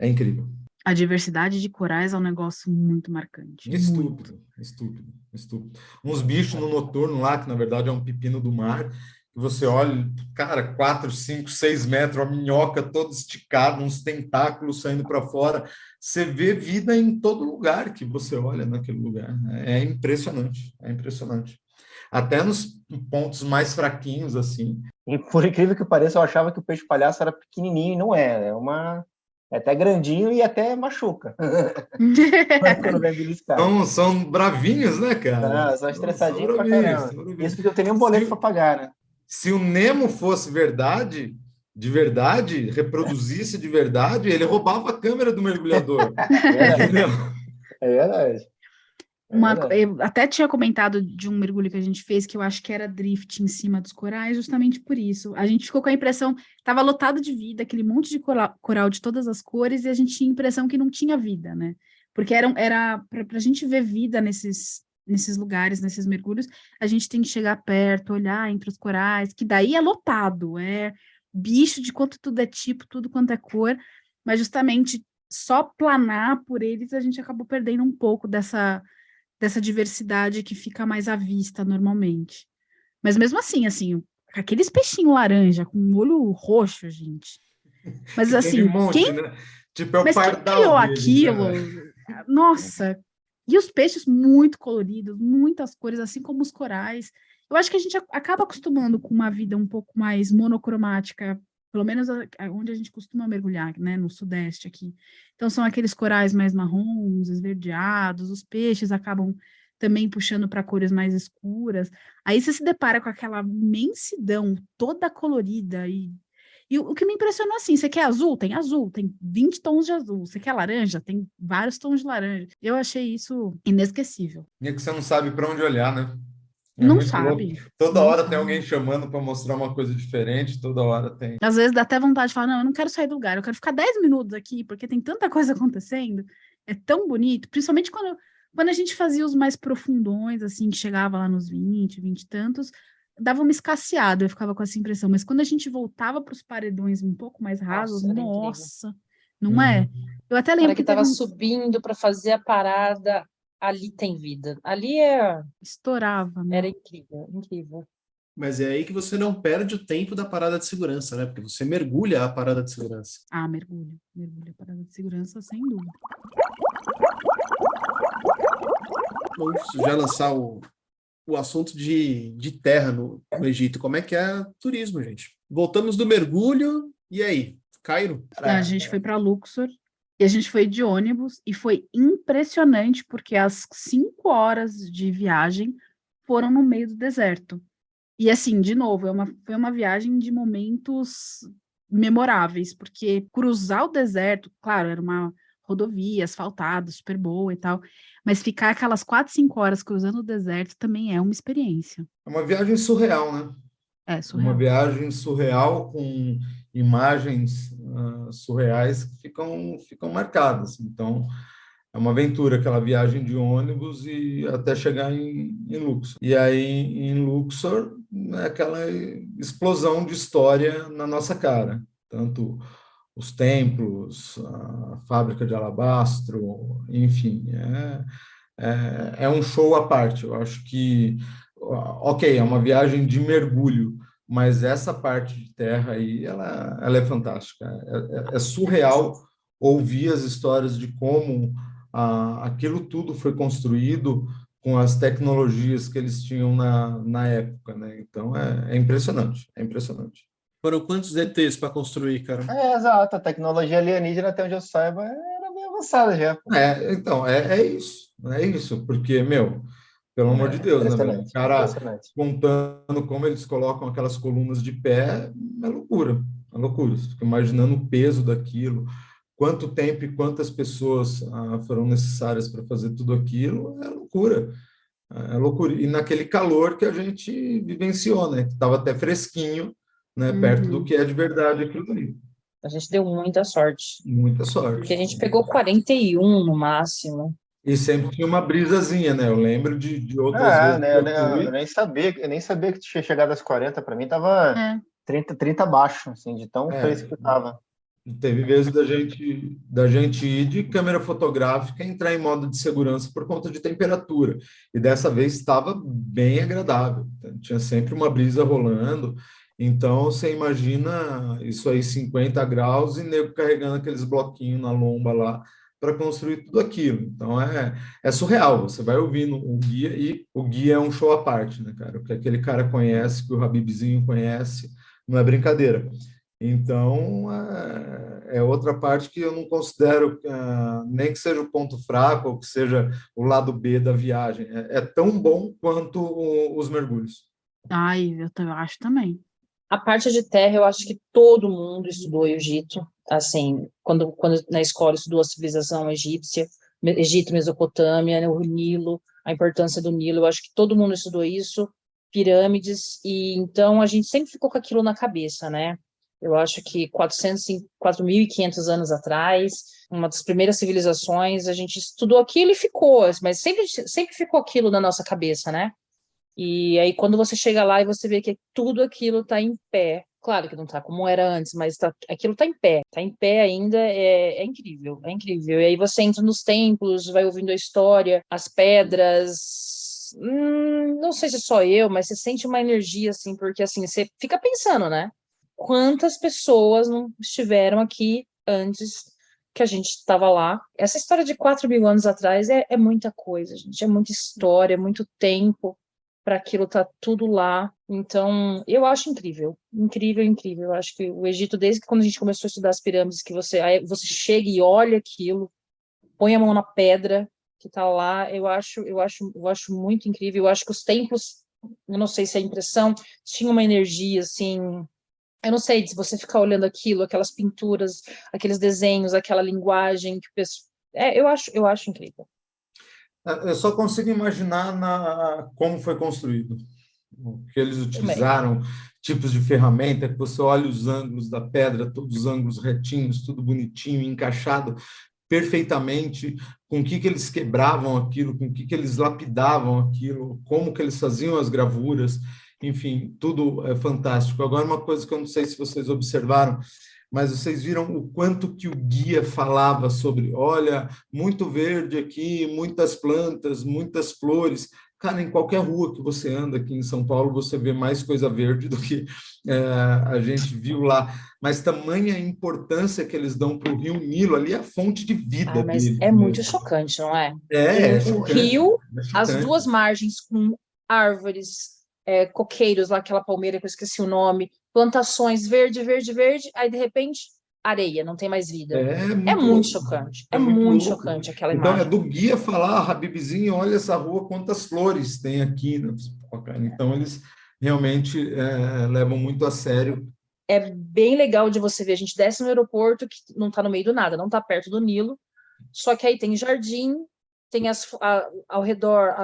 incrível. A diversidade de corais é um negócio muito marcante. Muito. Estúpido, estúpido, estúpido. Uns bichos no noturno lá, que na verdade é um pepino do mar, que você olha, cara, 4, 5, 6 metros, a minhoca toda esticada, uns tentáculos saindo para fora. Você vê vida em todo lugar que você olha naquele lugar. É impressionante, é impressionante. Até nos pontos mais fraquinhos, assim. E por incrível que pareça, eu achava que o peixe palhaço era pequenininho, e não é. É até grandinho e até machuca. Quando vem beliscar. São bravinhos, né, cara? São São estressadinhos pra bravinhos, caramba. são bravinhos. Isso porque eu tenho nem um boleto para pagar, né? Se o Nemo fosse verdade, de verdade, reproduzisse de verdade, ele roubava a câmera do mergulhador. Entendeu? É verdade. Eu até tinha comentado de um mergulho que a gente fez, que eu acho que era drift em cima dos corais, justamente por isso. A gente ficou com a impressão, estava lotado de vida, aquele monte de coral de todas as cores, e a gente tinha a impressão que não tinha vida, né? Porque era para a gente ver vida nesses lugares, nesses mergulhos, a gente tem que chegar perto, olhar entre os corais, que daí é lotado, é bicho de quanto tudo é tipo, tudo quanto é cor, mas justamente só planar por eles, a gente acabou perdendo um pouco dessa diversidade que fica mais à vista normalmente. Mas mesmo assim, aqueles peixinhos laranja com um olho roxo, gente. Mas Que tem de assim, monte, né? Tipo, é o quem pardal criou deles, aquilo? né? Nossa! E os peixes muito coloridos, muitas cores, assim como os corais. Eu acho que a gente acaba acostumando com uma vida um pouco mais monocromática, pelo menos onde a gente costuma mergulhar, né, no Sudeste aqui. Então, são aqueles corais mais marrons, esverdeados, os peixes acabam também puxando para cores mais escuras. Aí você se depara com aquela imensidão toda colorida e o que me impressionou assim, você quer azul? Tem azul, tem 20 tons de azul. Você quer laranja? Tem vários tons de laranja. Eu achei isso inesquecível. E é que você não sabe para onde olhar, né? É Não muito louco. sabe. Toda Não hora sabe. tem alguém chamando para mostrar uma coisa diferente, toda hora tem. Às vezes dá até vontade de falar, não, eu não quero sair do lugar, eu quero ficar 10 minutos aqui, porque tem tanta coisa acontecendo. É tão bonito, principalmente quando a gente fazia os mais profundões, assim, que chegava lá nos 20 e tantos, dava uma escasseada, eu ficava com essa impressão. Mas quando a gente voltava para os paredões um pouco mais rasos, Nossa, era incrível. nossa, não é? Eu até Na lembro hora que que teve tava subindo para fazer a parada, ali tem vida. Ali estourava, né? era incrível, incrível. Mas é aí que você não perde o tempo da parada de segurança, né? Porque você mergulha a parada de segurança. Ah, mergulho a parada de segurança, sem dúvida. Vamos já lançar o assunto de terra no Egito. Como é que é turismo, gente? Voltamos do mergulho, e aí? Cairo? A gente foi para Luxor e a gente foi de ônibus e foi impressionante porque as 5 horas de viagem foram no meio do deserto. E assim, de novo, foi uma viagem de momentos memoráveis, porque cruzar o deserto, claro, era uma rodovia asfaltada, super boa e tal, mas ficar aquelas 4, 5 horas cruzando o deserto também é uma experiência. É uma viagem surreal, né? É Uma surreal. viagem surreal com imagens surreais que ficam marcadas. Então, é uma aventura, aquela viagem de ônibus e até chegar em Luxor. E aí, em Luxor, é aquela explosão de história na nossa cara. Tanto os templos, a fábrica de alabastro, enfim, é um show à parte. Eu acho que, ok, é uma viagem de mergulho, mas essa parte de terra aí, ela é fantástica. É surreal ouvir as histórias de como aquilo tudo foi construído com as tecnologias que eles tinham na época, né? Então, é impressionante, é impressionante. Foram quantos ETs para construir, cara? Exato. A tecnologia alienígena, até onde eu saiba, era bem avançada já. Pô. Então, é isso, porque, meu, pelo amor de Deus, né, velho? O Impressionante, cara impressionante. contando como eles colocam aquelas colunas de pé, é loucura, é loucura. Você fica imaginando o peso daquilo, quanto tempo e quantas pessoas foram necessárias para fazer tudo aquilo, é loucura. É loucura. E naquele calor que a gente vivenciou, né? Que estava até fresquinho, né? Perto do Uhum. que é de verdade aquilo ali. A gente deu muita sorte. Muita Porque a sorte. gente pegou 41 no máximo. E sempre tinha uma brisazinha, né? Eu lembro de outras É, vezes que né, eu fui. eu nem sabia que tinha chegado às 40. Para mim tava É. 30 abaixo, assim, de tão É, fresco que tava. teve vezes da gente ir de câmera fotográfica e entrar em modo de segurança por conta de temperatura. E dessa vez estava bem agradável. Tinha sempre uma brisa rolando. Então, você imagina isso aí, 50 graus e nego carregando aqueles bloquinhos na lomba lá para construir tudo aquilo. Então, é surreal. Você vai ouvindo o guia e o guia é um show à parte, né, cara? O que aquele cara conhece, que o Habibzinho conhece, não é brincadeira. Então, é outra parte que eu não considero, nem que seja o ponto fraco, ou que seja o lado B da viagem. É tão bom quanto os mergulhos. Ai, eu acho também. A parte de terra, eu acho que todo mundo estudou o Egito. Assim, quando na escola estudou a civilização egípcia, Egito, Mesopotâmia, né, o Nilo, a importância do Nilo, eu acho que todo mundo estudou isso, pirâmides, e então a gente sempre ficou com aquilo na cabeça, né? Eu acho que 4.500 anos atrás, uma das primeiras civilizações, a gente estudou aquilo e ficou, mas sempre ficou aquilo na nossa cabeça, né? E aí, quando você chega lá e você vê que tudo aquilo está em pé, claro que não está como era antes, mas aquilo está em pé ainda, é incrível, é incrível. E aí você entra nos templos, vai ouvindo a história, as pedras. Não sei se só eu, mas você sente uma energia, assim, porque assim, você fica pensando, né? Quantas pessoas não estiveram aqui antes que a gente estava lá? Essa história de 4.000 anos atrás é muita coisa, gente, é muita história, é muito tempo para aquilo tá tudo lá. Então, eu acho incrível, incrível, incrível. Eu acho que o Egito, desde que quando a gente começou a estudar as pirâmides, que você chega e olha aquilo, põe a mão na pedra que tá lá, eu acho muito incrível. Eu acho que os templos, eu não sei se é impressão, tinha uma energia assim. Eu não sei se você ficar olhando aquilo, aquelas pinturas, aqueles desenhos, aquela linguagem que o pessoal. Eu acho incrível. Eu só consigo imaginar como foi construído, o que eles Também. utilizaram, tipos de ferramenta, que você olha os ângulos da pedra, todos os ângulos retinhos, tudo bonitinho, encaixado perfeitamente, com o que eles quebravam aquilo, com o que eles lapidavam aquilo, como que eles faziam as gravuras, enfim, tudo é fantástico. Agora, uma coisa que eu não sei se vocês observaram, mas vocês viram o quanto que o guia falava sobre, olha, muito verde aqui, muitas plantas, muitas flores. Cara, em qualquer rua que você anda aqui em São Paulo, você vê mais coisa verde do que a gente viu lá. Mas tamanha importância que eles dão para o Rio Nilo, ali é a fonte de vida Mas deles é muito mesmo. chocante, não é? É O chocante, rio, é as chocante. duas margens com árvores, coqueiros, lá aquela palmeira que eu esqueci o nome, plantações verde, verde, verde, aí de repente areia, não tem mais vida. É É muito muito louco, chocante, é é muito muito louco. chocante aquela Então, é imagem. do guia falar, Habibzinho, olha essa rua, quantas flores tem aqui, né? Pô, cara, então, eles realmente levam muito a sério. É bem legal de você ver, a gente desce no aeroporto, que não está no meio do nada, não está perto do Nilo, só que aí tem jardim, tem ao redor,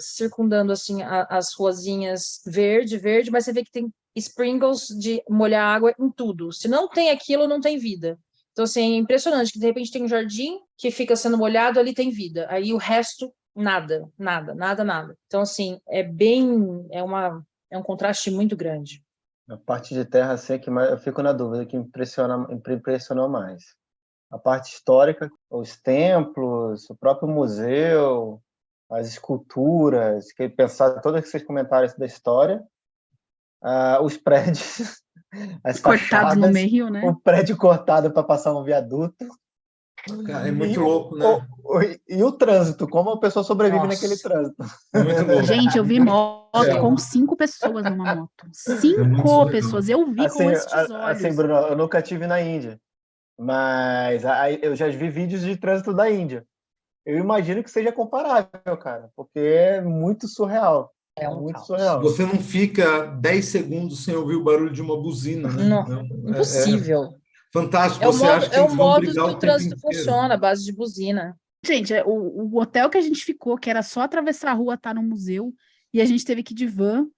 circundando assim as ruazinhas verde, verde, mas você vê que tem sprinkles de molhar água em tudo. Se não tem aquilo, não tem vida. Então, assim, é impressionante que de repente tem um jardim que fica sendo molhado, ali tem vida. Aí o resto, nada, nada, nada, nada. Então, assim, é um contraste muito grande. A parte de terra, assim, é que mais, eu fico na dúvida, que impressionou mais. A parte histórica, os templos, o próprio museu, as esculturas, que pensar todos esses comentários da história, os prédios, as Cortados no fachadas, meio, né? o prédio cortado para passar um viaduto. Cara, é muito E, louco, né? e o trânsito, como a pessoa sobrevive Nossa. naquele trânsito. É muito louco. Gente, eu vi moto surreal. com 5 pessoas numa moto. É muito 5 surreal. pessoas. Eu vi com estes Assim, olhos. Bruno, eu nunca tive na Índia, mas eu já vi vídeos de trânsito da Índia. Eu imagino que seja comparável, cara, porque é muito surreal. É um muito caos. surreal. Você não fica 10 segundos sem ouvir o barulho de uma buzina, né? Não, impossível. Fantástico. É o Você modo, acha que é o eles vão modo brigar que o o tempo trânsito inteiro? funciona, a base de buzina. Gente, o hotel que a gente ficou, que era só atravessar a rua, tá no museu, e a gente teve que ir de van,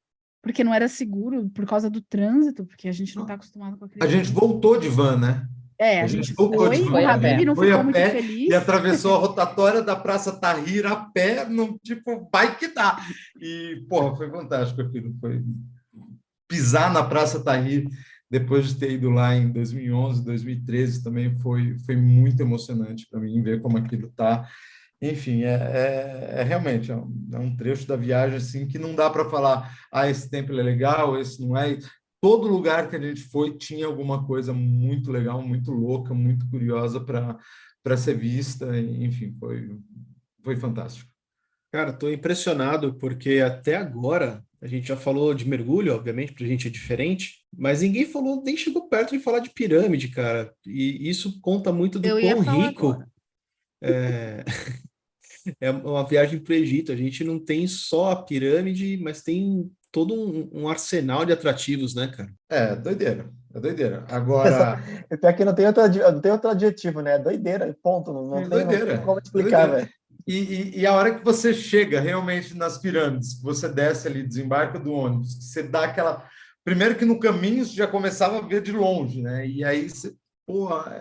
porque não era seguro, por causa do trânsito, porque a gente não tá acostumado com aquele A gente trânsito. voltou de van, né? A A gente gente voltou de foi, van. o Foi a Habib pé. não Foi ficou a muito pé feliz. e atravessou a rotatória da Praça Tahrir a pé, no, tipo, vai que dá. E, porra, foi fantástico aquilo. Foi pisar na Praça Tahrir depois de ter ido lá em 2011, 2013 também foi muito emocionante para mim ver como aquilo está. Enfim, realmente é um trecho da viagem assim que não dá para falar, esse templo é legal, esse não é. Todo lugar que a gente foi tinha alguma coisa muito legal, muito louca, muito curiosa para ser vista. Enfim, foi fantástico. Cara, estou impressionado porque até agora a gente já falou de mergulho, obviamente, para a gente é diferente, mas ninguém falou, nem chegou perto de falar de pirâmide, cara. E isso conta muito do Eu ia quão falar rico agora. é uma viagem para o Egito. A gente não tem só a pirâmide, mas tem todo um arsenal de atrativos, né, cara? É doideira. Agora, Até que não tem outro adjetivo, né? É doideira, ponto. Não tem como explicar, doideira. velho. E a hora que você chega realmente nas pirâmides, que você desce ali, desembarca do ônibus, que você dá aquela. Primeiro que no caminho você já começava a ver de longe, né? E aí você, porra,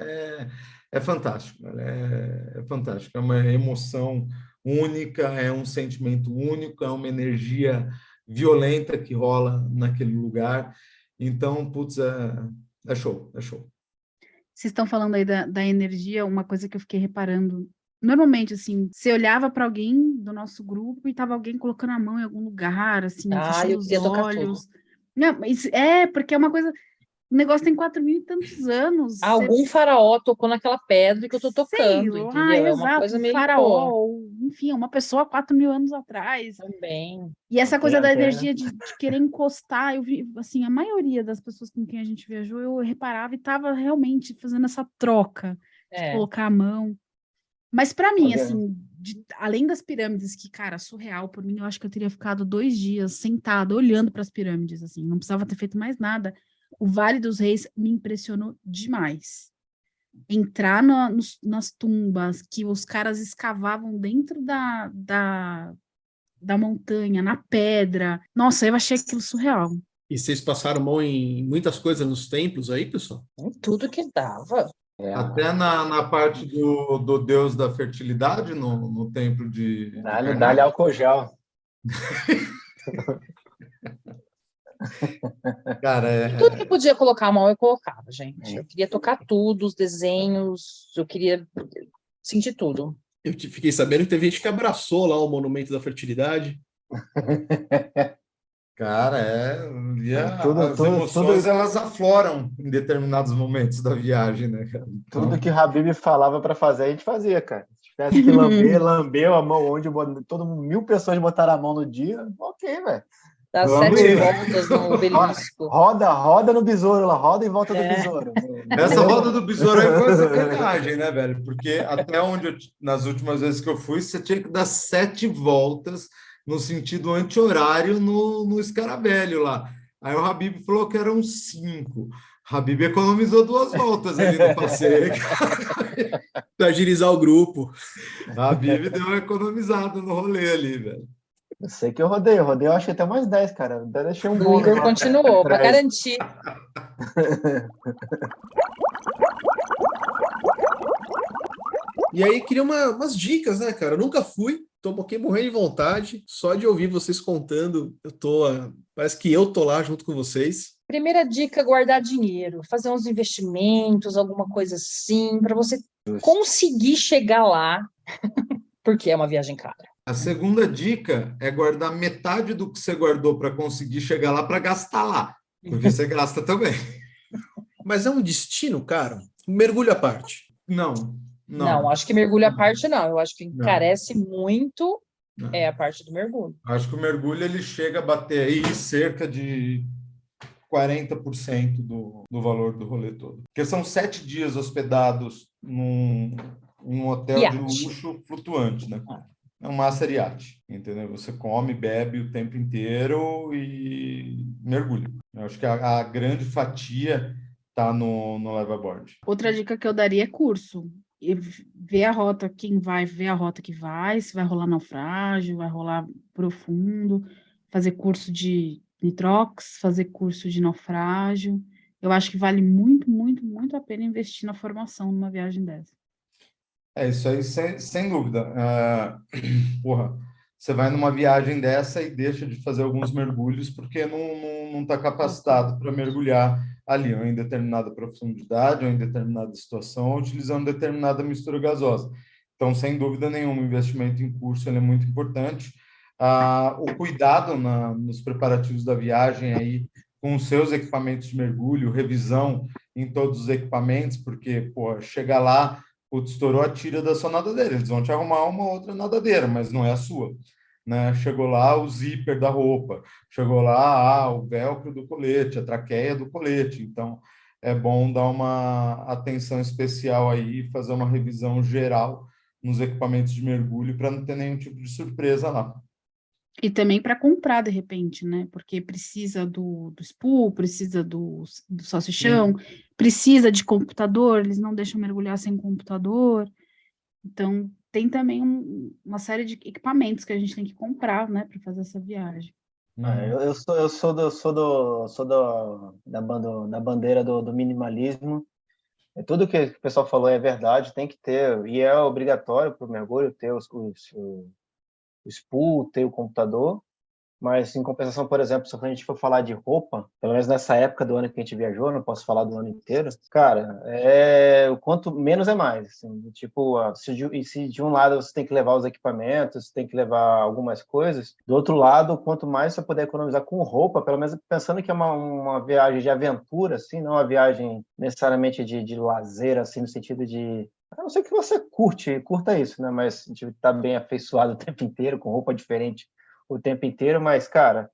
é fantástico, é fantástico. É uma emoção única, é um sentimento único, é uma energia violenta que rola naquele lugar. Então, putz, é show. Vocês estão falando aí da energia, uma coisa que eu fiquei reparando. Normalmente, assim, você olhava para alguém do nosso grupo e tava alguém colocando a mão em algum lugar, assim, fechando Eu os queria tocar tudo. olhos. Não, mas porque é uma coisa. O negócio tem 4.000 e tantos anos. Algum faraó tocou naquela pedra que eu tô Sei tocando, lá, entendeu? É uma exato, coisa um meio, faraó, ou, enfim, uma pessoa há 4.000 anos atrás. também. E essa coisa da Tem, né? energia de querer encostar, eu vi, assim, a maioria das pessoas com quem a gente viajou, eu reparava e estava realmente fazendo essa troca de colocar a mão. Mas para mim, assim, além das pirâmides, que, cara, surreal, por mim, eu acho que eu teria ficado 2 dias sentada, olhando para as pirâmides, assim, não precisava ter feito mais nada. O Vale dos Reis me impressionou demais. Entrar nas tumbas que os caras escavavam dentro da montanha, na pedra. Nossa, eu achei aquilo surreal. E vocês passaram mão em muitas coisas nos templos aí, pessoal? Em tudo que dava. Até na parte do deus da fertilidade, no templo de Dá-lhe Karnak. álcool gel. Cara, Tudo que podia colocar a mão, eu colocava, gente. Eu queria tocar tudo, os desenhos, eu queria sentir tudo. Eu fiquei sabendo que teve gente que abraçou lá o Monumento da Fertilidade. Cara, as Tudo, emoções elas afloram em determinados momentos da viagem, né, cara? Então, tudo que Habib falava para fazer, a gente fazia, cara. Se tivesse que lambeu a mão onde 1.000 pessoas botaram a mão no dia, ok, velho. Dá Vamos 7 ir. voltas no obelisco. Roda no besouro lá, roda em volta do besouro. essa roda do besouro aí foi uma sacanagem, né, velho? Porque até nas últimas vezes que eu fui, você tinha que dar 7 voltas no sentido anti-horário no escaravelho lá. Aí o Habib falou que eram 5. Habib economizou 2 voltas ali no passeio. Para agilizar o grupo. Habib deu uma economizada no rolê ali, velho. Eu sei que eu rodei, eu acho que até mais 10, cara. Até deixei um O bônus Igor lá continuou, para atrás. garantir. E aí, queria umas dicas, né, cara? Eu nunca fui, tô um pouquinho morrendo de vontade. Só de ouvir vocês contando, parece que eu tô lá junto com vocês. Primeira dica, guardar dinheiro, fazer uns investimentos, alguma coisa assim, para você conseguir chegar lá, porque é uma viagem cara. A segunda dica é guardar metade do que você guardou para conseguir chegar lá para gastar lá, porque você gasta também. Mas é um destino, cara? Mergulho à parte. Não, Não, não, acho que mergulho à parte não. Eu acho que não, encarece muito não. a parte do mergulho. Acho que o mergulho ele chega a bater aí cerca de 40% do valor do rolê todo. Porque são 7 dias hospedados num hotel de Iate. luxo flutuante, né? Ah. É um master yacht, entendeu? Você come, bebe o tempo inteiro e mergulha. Eu acho que a grande fatia está no liveaboard. Outra dica que eu daria é curso. E ver a rota, quem vai ver a rota que vai, se vai rolar naufrágio, vai rolar profundo, fazer curso de nitrox, fazer curso de naufrágio. Eu acho que vale muito, muito, muito a pena investir na formação numa viagem dessa. É isso aí, sem dúvida. Porra, você vai numa viagem dessa e deixa de fazer alguns mergulhos porque não está capacitado para mergulhar ali, ou em determinada profundidade, ou em determinada situação, ou utilizando determinada mistura gasosa. Então, sem dúvida nenhuma, o investimento em curso ele é muito importante. O cuidado nos preparativos da viagem aí, com os seus equipamentos de mergulho, revisão em todos os equipamentos, porque, pô, chega lá, putz, estourou a tira da sua nadadeira. Eles vão te arrumar uma outra nadadeira, mas não é a sua. Né? Chegou lá o zíper da roupa, chegou lá o velcro do colete, a traqueia do colete. Então, é bom dar uma atenção especial aí, fazer uma revisão geral nos equipamentos de mergulho para não ter nenhum tipo de surpresa lá. E também para comprar, de repente, né? Porque precisa do spool, precisa do salsichão, precisa de computador, eles não deixam mergulhar sem computador. Então, tem também uma série de equipamentos que a gente tem que comprar, né, para fazer essa viagem. Da bandeira do minimalismo. Tudo que o pessoal falou é verdade, tem que ter, e é obrigatório para o mergulho ter o spool, ter o computador. Mas, em compensação, por exemplo, se a gente for falar de roupa, pelo menos nessa época do ano que a gente viajou, não posso falar do ano inteiro, cara, o quanto menos é mais. Assim, tipo, se de um lado você tem que levar os equipamentos, tem que levar algumas coisas, do outro lado, quanto mais você puder economizar com roupa, pelo menos pensando que é uma viagem de aventura, assim, não uma viagem necessariamente de lazer, assim, no sentido de a não ser que você curta isso, né? Mas a gente tá bem afeiçoado o tempo inteiro, com roupa diferente o tempo inteiro, mas, cara,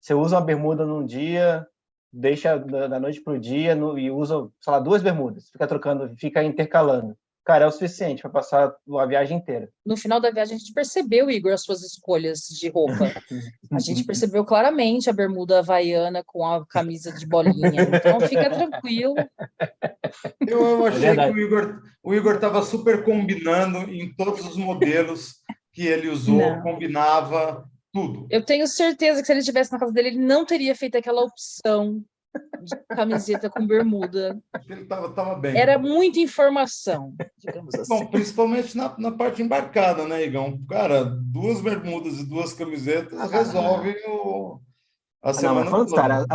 você usa uma bermuda num dia, deixa da noite pro dia e usa, sei lá, 2 bermudas, fica trocando, fica intercalando. Cara, é o suficiente para passar a viagem inteira. No final da viagem, a gente percebeu, Igor, as suas escolhas de roupa. A gente percebeu claramente a bermuda havaiana com a camisa de bolinha. Então, fica tranquilo. Eu achei que verdade. o Igor estava super combinando em todos os modelos que ele usou, Não. combinava tudo. Eu tenho certeza que se ele estivesse na casa dele, ele não teria feito aquela opção de camiseta com bermuda. Acho que ele estava bem. Era muita informação, digamos assim. Bom, principalmente na parte embarcada, né, Igão? Cara, 2 bermudas e 2 camisetas resolvem a Não, semana mas falando toda. sério,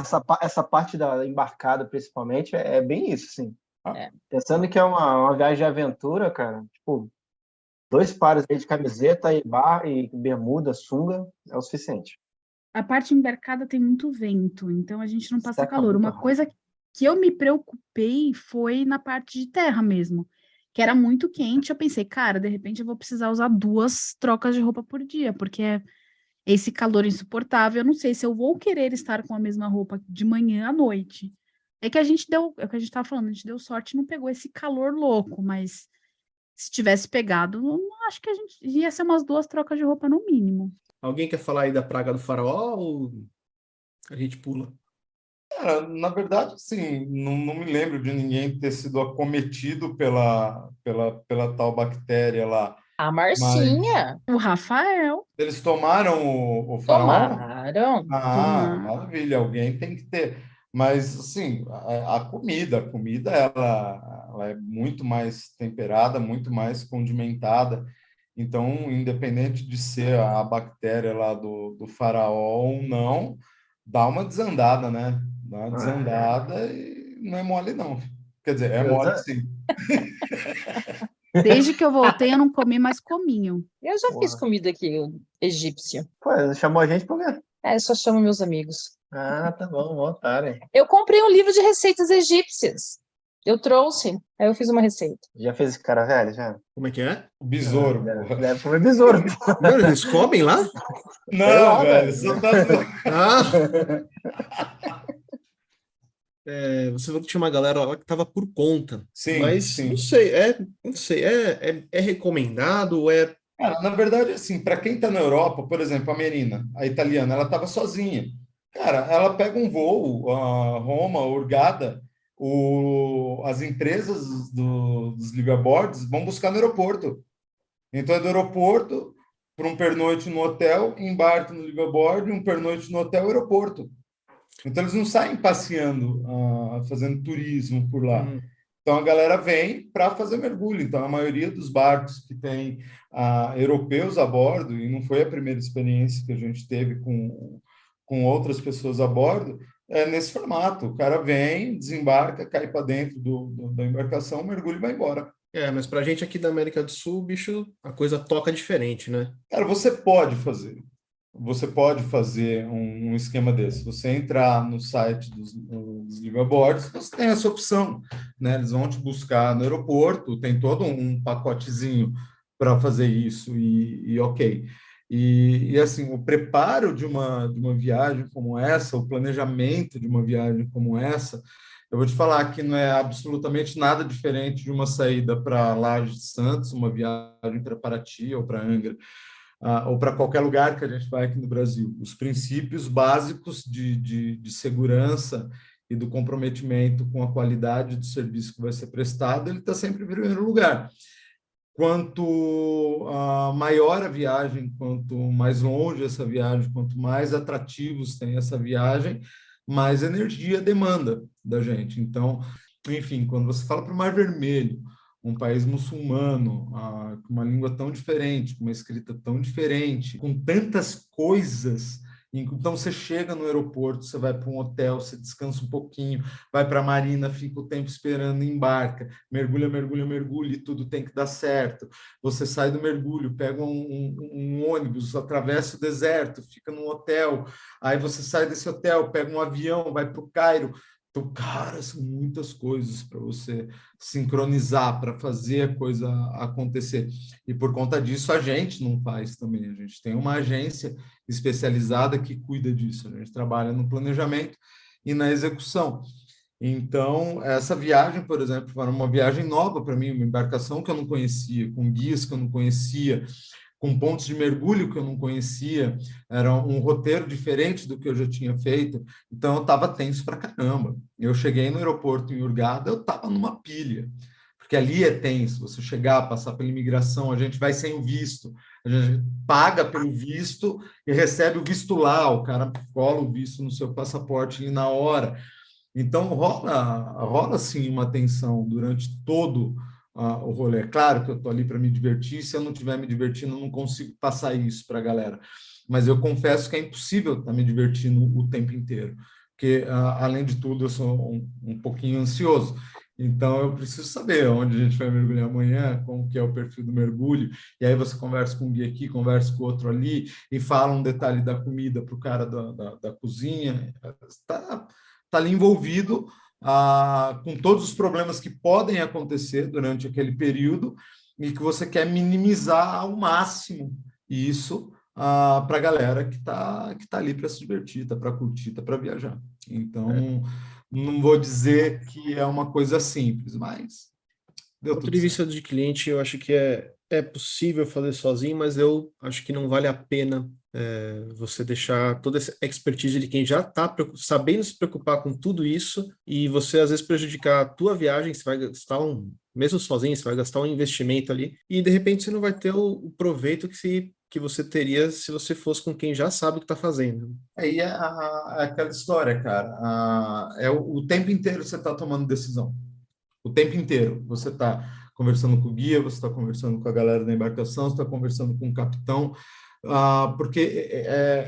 essa parte da embarcada, principalmente, é bem isso, sim. É. Pensando que é uma viagem de aventura, cara, tipo, 2 pares aí de camiseta e bermuda, sunga, é o suficiente. A parte embarcada tem muito vento, então a gente não passa Seca calor. muito Uma rápido. coisa que eu me preocupei foi na parte de terra mesmo, que era muito quente. Eu pensei, cara, de repente eu vou precisar usar 2 trocas de roupa por dia, porque é esse calor insuportável. Eu não sei se eu vou querer estar com a mesma roupa de manhã à noite. É que a gente deu, é o que a gente estava falando, a gente deu sorte e não pegou esse calor louco, mas se tivesse pegado, eu acho que a gente ia ser umas 2 trocas de roupa no mínimo. Alguém quer falar aí da praga do faraó ou a gente pula? Cara, na verdade, sim, não me lembro de ninguém ter sido acometido pela tal bactéria lá. A Mas Marcinha, O Rafael, eles tomaram o faraó? tomaram. tomar. Maravilha, alguém tem que ter. Mas, assim, a comida ela é muito mais temperada, muito mais condimentada. Então, independente de ser a bactéria lá do faraó ou não, dá uma desandada, né? Dá uma desandada e não é mole, não. Quer dizer, é Eu, mole sim. Desde que eu voltei, eu não comi mais cominho. Eu já fiz Porra. comida aqui, egípcia. Pô, chamou a gente por quê? Eu só chamo meus amigos. Ah, tá bom, voltarem. Eu comprei um livro de receitas egípcias. Eu trouxe, aí eu fiz uma receita. Já fez esse cara velho, já? Como é que é? Besouro, Deve, porra. deve comer besouro. Mano, eles comem lá? Sei lá, Não, velho, velho. só tá zoando. Ah, você falou que tinha uma galera lá que tava por conta. Sim, Mas sim. não sei, é recomendado, é. Cara, na verdade, assim, para quem está na Europa, por exemplo, a Merina, a italiana, ela estava sozinha. Cara, ela pega um voo a Roma, Hurghada, as empresas dos liveaboards vão buscar no aeroporto. Então, é do aeroporto para um pernoite no hotel, embarque no liveaboard, um pernoite no hotel, aeroporto. Então, eles não saem passeando, fazendo turismo por lá. Hum, Então, a galera vem para fazer mergulho. Então, a maioria dos barcos que tem europeus a bordo, e não foi a primeira experiência que a gente teve com outras pessoas a bordo, é nesse formato. O cara vem, desembarca, cai para dentro da embarcação, mergulha e vai embora. mas pra gente aqui da América do Sul, bicho, a coisa toca diferente, né? Cara, você pode fazer. Você pode fazer um esquema desse. Você entrar no site dos liveaboards, você tem essa opção, né? Eles vão te buscar no aeroporto, tem todo um pacotezinho para fazer isso e ok. E assim, o preparo de uma viagem como essa, o planejamento de uma viagem como essa, eu vou te falar que não é absolutamente nada diferente de uma saída para Laje de Santos, uma viagem para Paraty ou para Angra, ou para qualquer lugar que a gente vai aqui no Brasil. Os princípios básicos de segurança e do comprometimento com a qualidade do serviço que vai ser prestado, ele está sempre em primeiro lugar. Quanto maior a viagem, quanto mais longe essa viagem, quanto mais atrativos tem essa viagem, mais energia demanda da gente. Então, enfim, quando você fala para o Mar Vermelho, um país muçulmano, com uma língua tão diferente, com uma escrita tão diferente, com tantas coisas. Então, você chega no aeroporto, você vai para um hotel, você descansa um pouquinho, vai para a marina, fica o tempo esperando, embarca, mergulha, mergulha, mergulha, e tudo tem que dar certo. Você sai do mergulho, pega um ônibus, atravessa o deserto, fica num hotel, aí você sai desse hotel, pega um avião, vai para o Cairo. Então, cara, são muitas coisas para você sincronizar, para fazer a coisa acontecer. E por conta disso, a gente não faz também. A gente tem uma agência especializada que cuida disso. A gente trabalha no planejamento e na execução. Então, essa viagem, por exemplo, foi uma viagem nova para mim, uma embarcação que eu não conhecia, com guias que eu não conhecia, com pontos de mergulho que eu não conhecia, era um roteiro diferente do que eu já tinha feito, então eu estava tenso para caramba. Eu cheguei no aeroporto em Hurghada, eu estava numa pilha, porque ali é tenso, você chegar, passar pela imigração, a gente vai sem o visto, a gente paga pelo visto e recebe o visto lá, o cara cola o visto no seu passaporte e na hora. Então, rola sim uma tensão durante todo o rolê. É claro que eu estou ali para me divertir, se eu não estiver me divertindo, eu não consigo passar isso para a galera. Mas eu confesso que é impossível estar me divertindo o tempo inteiro, porque, além de tudo, eu sou um pouquinho ansioso. Então, eu preciso saber onde a gente vai mergulhar amanhã, como que é o perfil do mergulho, e aí você conversa com um guia aqui, conversa com outro ali, e fala um detalhe da comida para o cara da cozinha. Está ali envolvido com todos os problemas que podem acontecer durante aquele período e que você quer minimizar ao máximo isso para a galera que tá ali para se divertir, tá para curtir, tá para viajar. Então, não vou dizer que é uma coisa simples, mas deu Do ponto tudo de certo. vista de cliente, eu acho que é possível fazer sozinho, mas eu acho que não vale a pena você deixar toda essa expertise de quem já está sabendo se preocupar com tudo isso e você às vezes prejudicar a tua viagem, você vai gastar mesmo sozinho, você vai gastar um investimento ali e de repente você não vai ter o proveito que você teria se você fosse com quem já sabe o que está fazendo. Aí é aquela história, cara. É o tempo inteiro você está tomando decisão. O tempo inteiro. Você está conversando com o guia, você está conversando com a galera da embarcação, você está conversando com o capitão, porque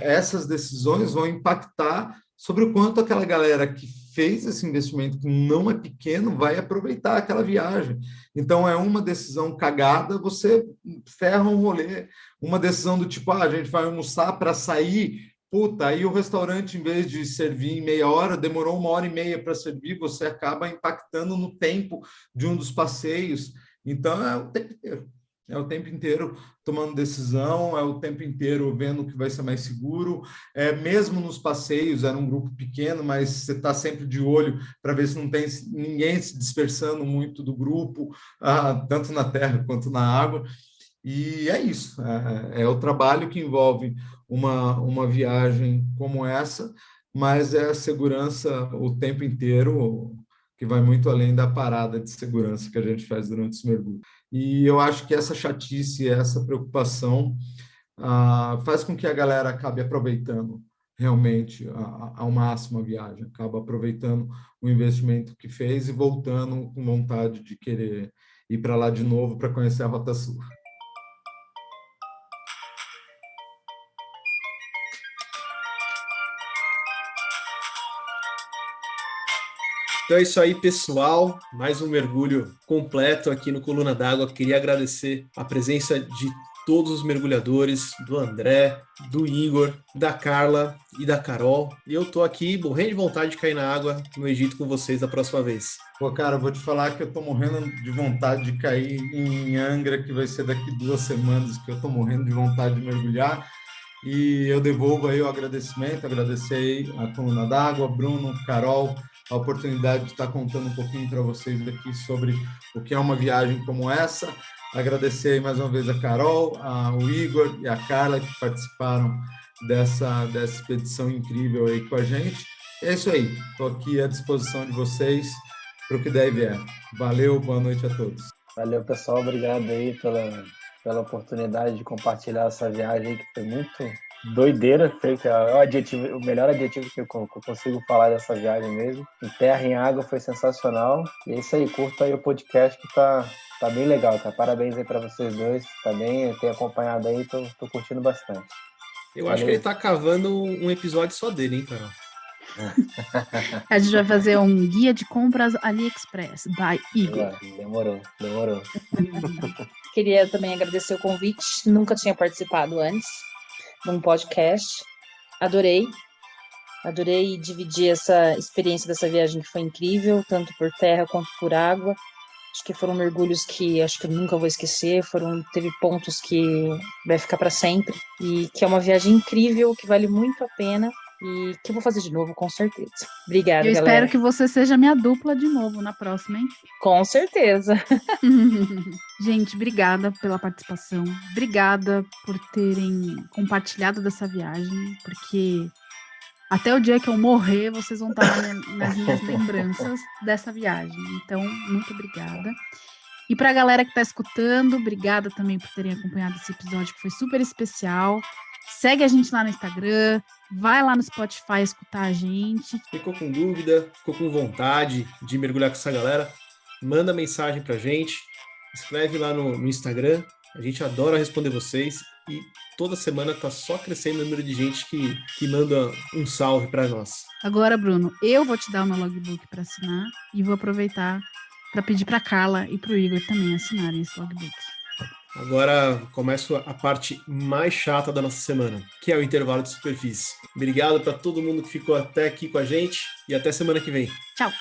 essas decisões vão impactar sobre o quanto aquela galera que fez esse investimento, que não é pequeno, vai aproveitar aquela viagem. Então, é uma decisão cagada, você ferra um rolê. Uma decisão do tipo, a gente vai almoçar para sair, puta, aí o restaurante, em vez de servir em meia hora, demorou 1h30 para servir, você acaba impactando no tempo de um dos passeios. Então, é o tempo inteiro. É o tempo inteiro tomando decisão, é o tempo inteiro vendo o que vai ser mais seguro. Mesmo nos passeios, era um grupo pequeno, mas você está sempre de olho para ver se não tem ninguém se dispersando muito do grupo, tanto na terra quanto na água. E é isso, é o trabalho que envolve uma viagem como essa, mas é a segurança o tempo inteiro, que vai muito além da parada de segurança que a gente faz durante os mergulhos. E eu acho que essa chatice, essa preocupação faz com que a galera acabe aproveitando realmente ao máximo a viagem, acaba aproveitando o investimento que fez e voltando com vontade de querer ir para lá de novo para conhecer a Rota Sul. Então é isso aí, pessoal. Mais um mergulho completo aqui no Coluna d'Água. Queria agradecer a presença de todos os mergulhadores, do André, do Igor, da Carla e da Carol. E eu tô aqui morrendo de vontade de cair na água no Egito com vocês da próxima vez. Pô, cara, eu vou te falar que eu tô morrendo de vontade de cair em Angra, que vai ser daqui 2 semanas, que eu tô morrendo de vontade de mergulhar. E eu devolvo aí o agradecimento, agradecer aí a Coluna d'Água, Bruno, Carol, a oportunidade de estar contando um pouquinho para vocês aqui sobre o que é uma viagem como essa. Agradecer aí mais uma vez a Carol, o Igor e a Carla que participaram dessa expedição incrível aí com a gente. É isso aí, estou aqui à disposição de vocês para o que der e vier. Valeu, boa noite a todos. Valeu, pessoal, obrigado aí pela oportunidade de compartilhar essa viagem aí, que foi muito doideira, foi o melhor adjetivo que eu consigo falar dessa viagem mesmo. Em terra, em água, foi sensacional. E é isso aí, curta aí o podcast que tá bem legal, tá? Parabéns aí para vocês dois, tá bem? Eu tenho acompanhado aí, tô curtindo bastante. Eu acho que ele tá cavando um episódio só dele, hein, Carol? A gente vai fazer um guia de compras AliExpress, by Igor. Demorou. Queria também agradecer o convite, nunca tinha participado antes de um podcast. Adorei dividir essa experiência dessa viagem que foi incrível, tanto por terra quanto por água. Acho que foram mergulhos que acho que eu nunca vou esquecer, teve pontos que vai ficar para sempre, e que é uma viagem incrível, que vale muito a pena, e que eu vou fazer de novo, com certeza. Obrigada, eu galera. espero que você seja minha dupla de novo na próxima, hein? Com certeza. Gente, obrigada pela participação. Obrigada por terem compartilhado dessa viagem, porque até o dia que eu morrer, vocês vão estar nas minhas lembranças dessa viagem. Então, muito obrigada. E para a galera que está escutando, obrigada também por terem acompanhado esse episódio, que foi super especial. Segue a gente lá no Instagram, vai lá no Spotify escutar a gente. Ficou com dúvida, ficou com vontade de mergulhar com essa galera? Manda mensagem pra gente, escreve lá no Instagram, a gente adora responder vocês e toda semana tá só crescendo o número de gente que manda um salve para nós. Agora, Bruno, eu vou te dar o meu logbook para assinar e vou aproveitar para pedir para Carla e para o Igor também assinarem esse logbook. Agora começa a parte mais chata da nossa semana, que é o intervalo de superfície. Obrigado para todo mundo que ficou até aqui com a gente e até semana que vem. Tchau!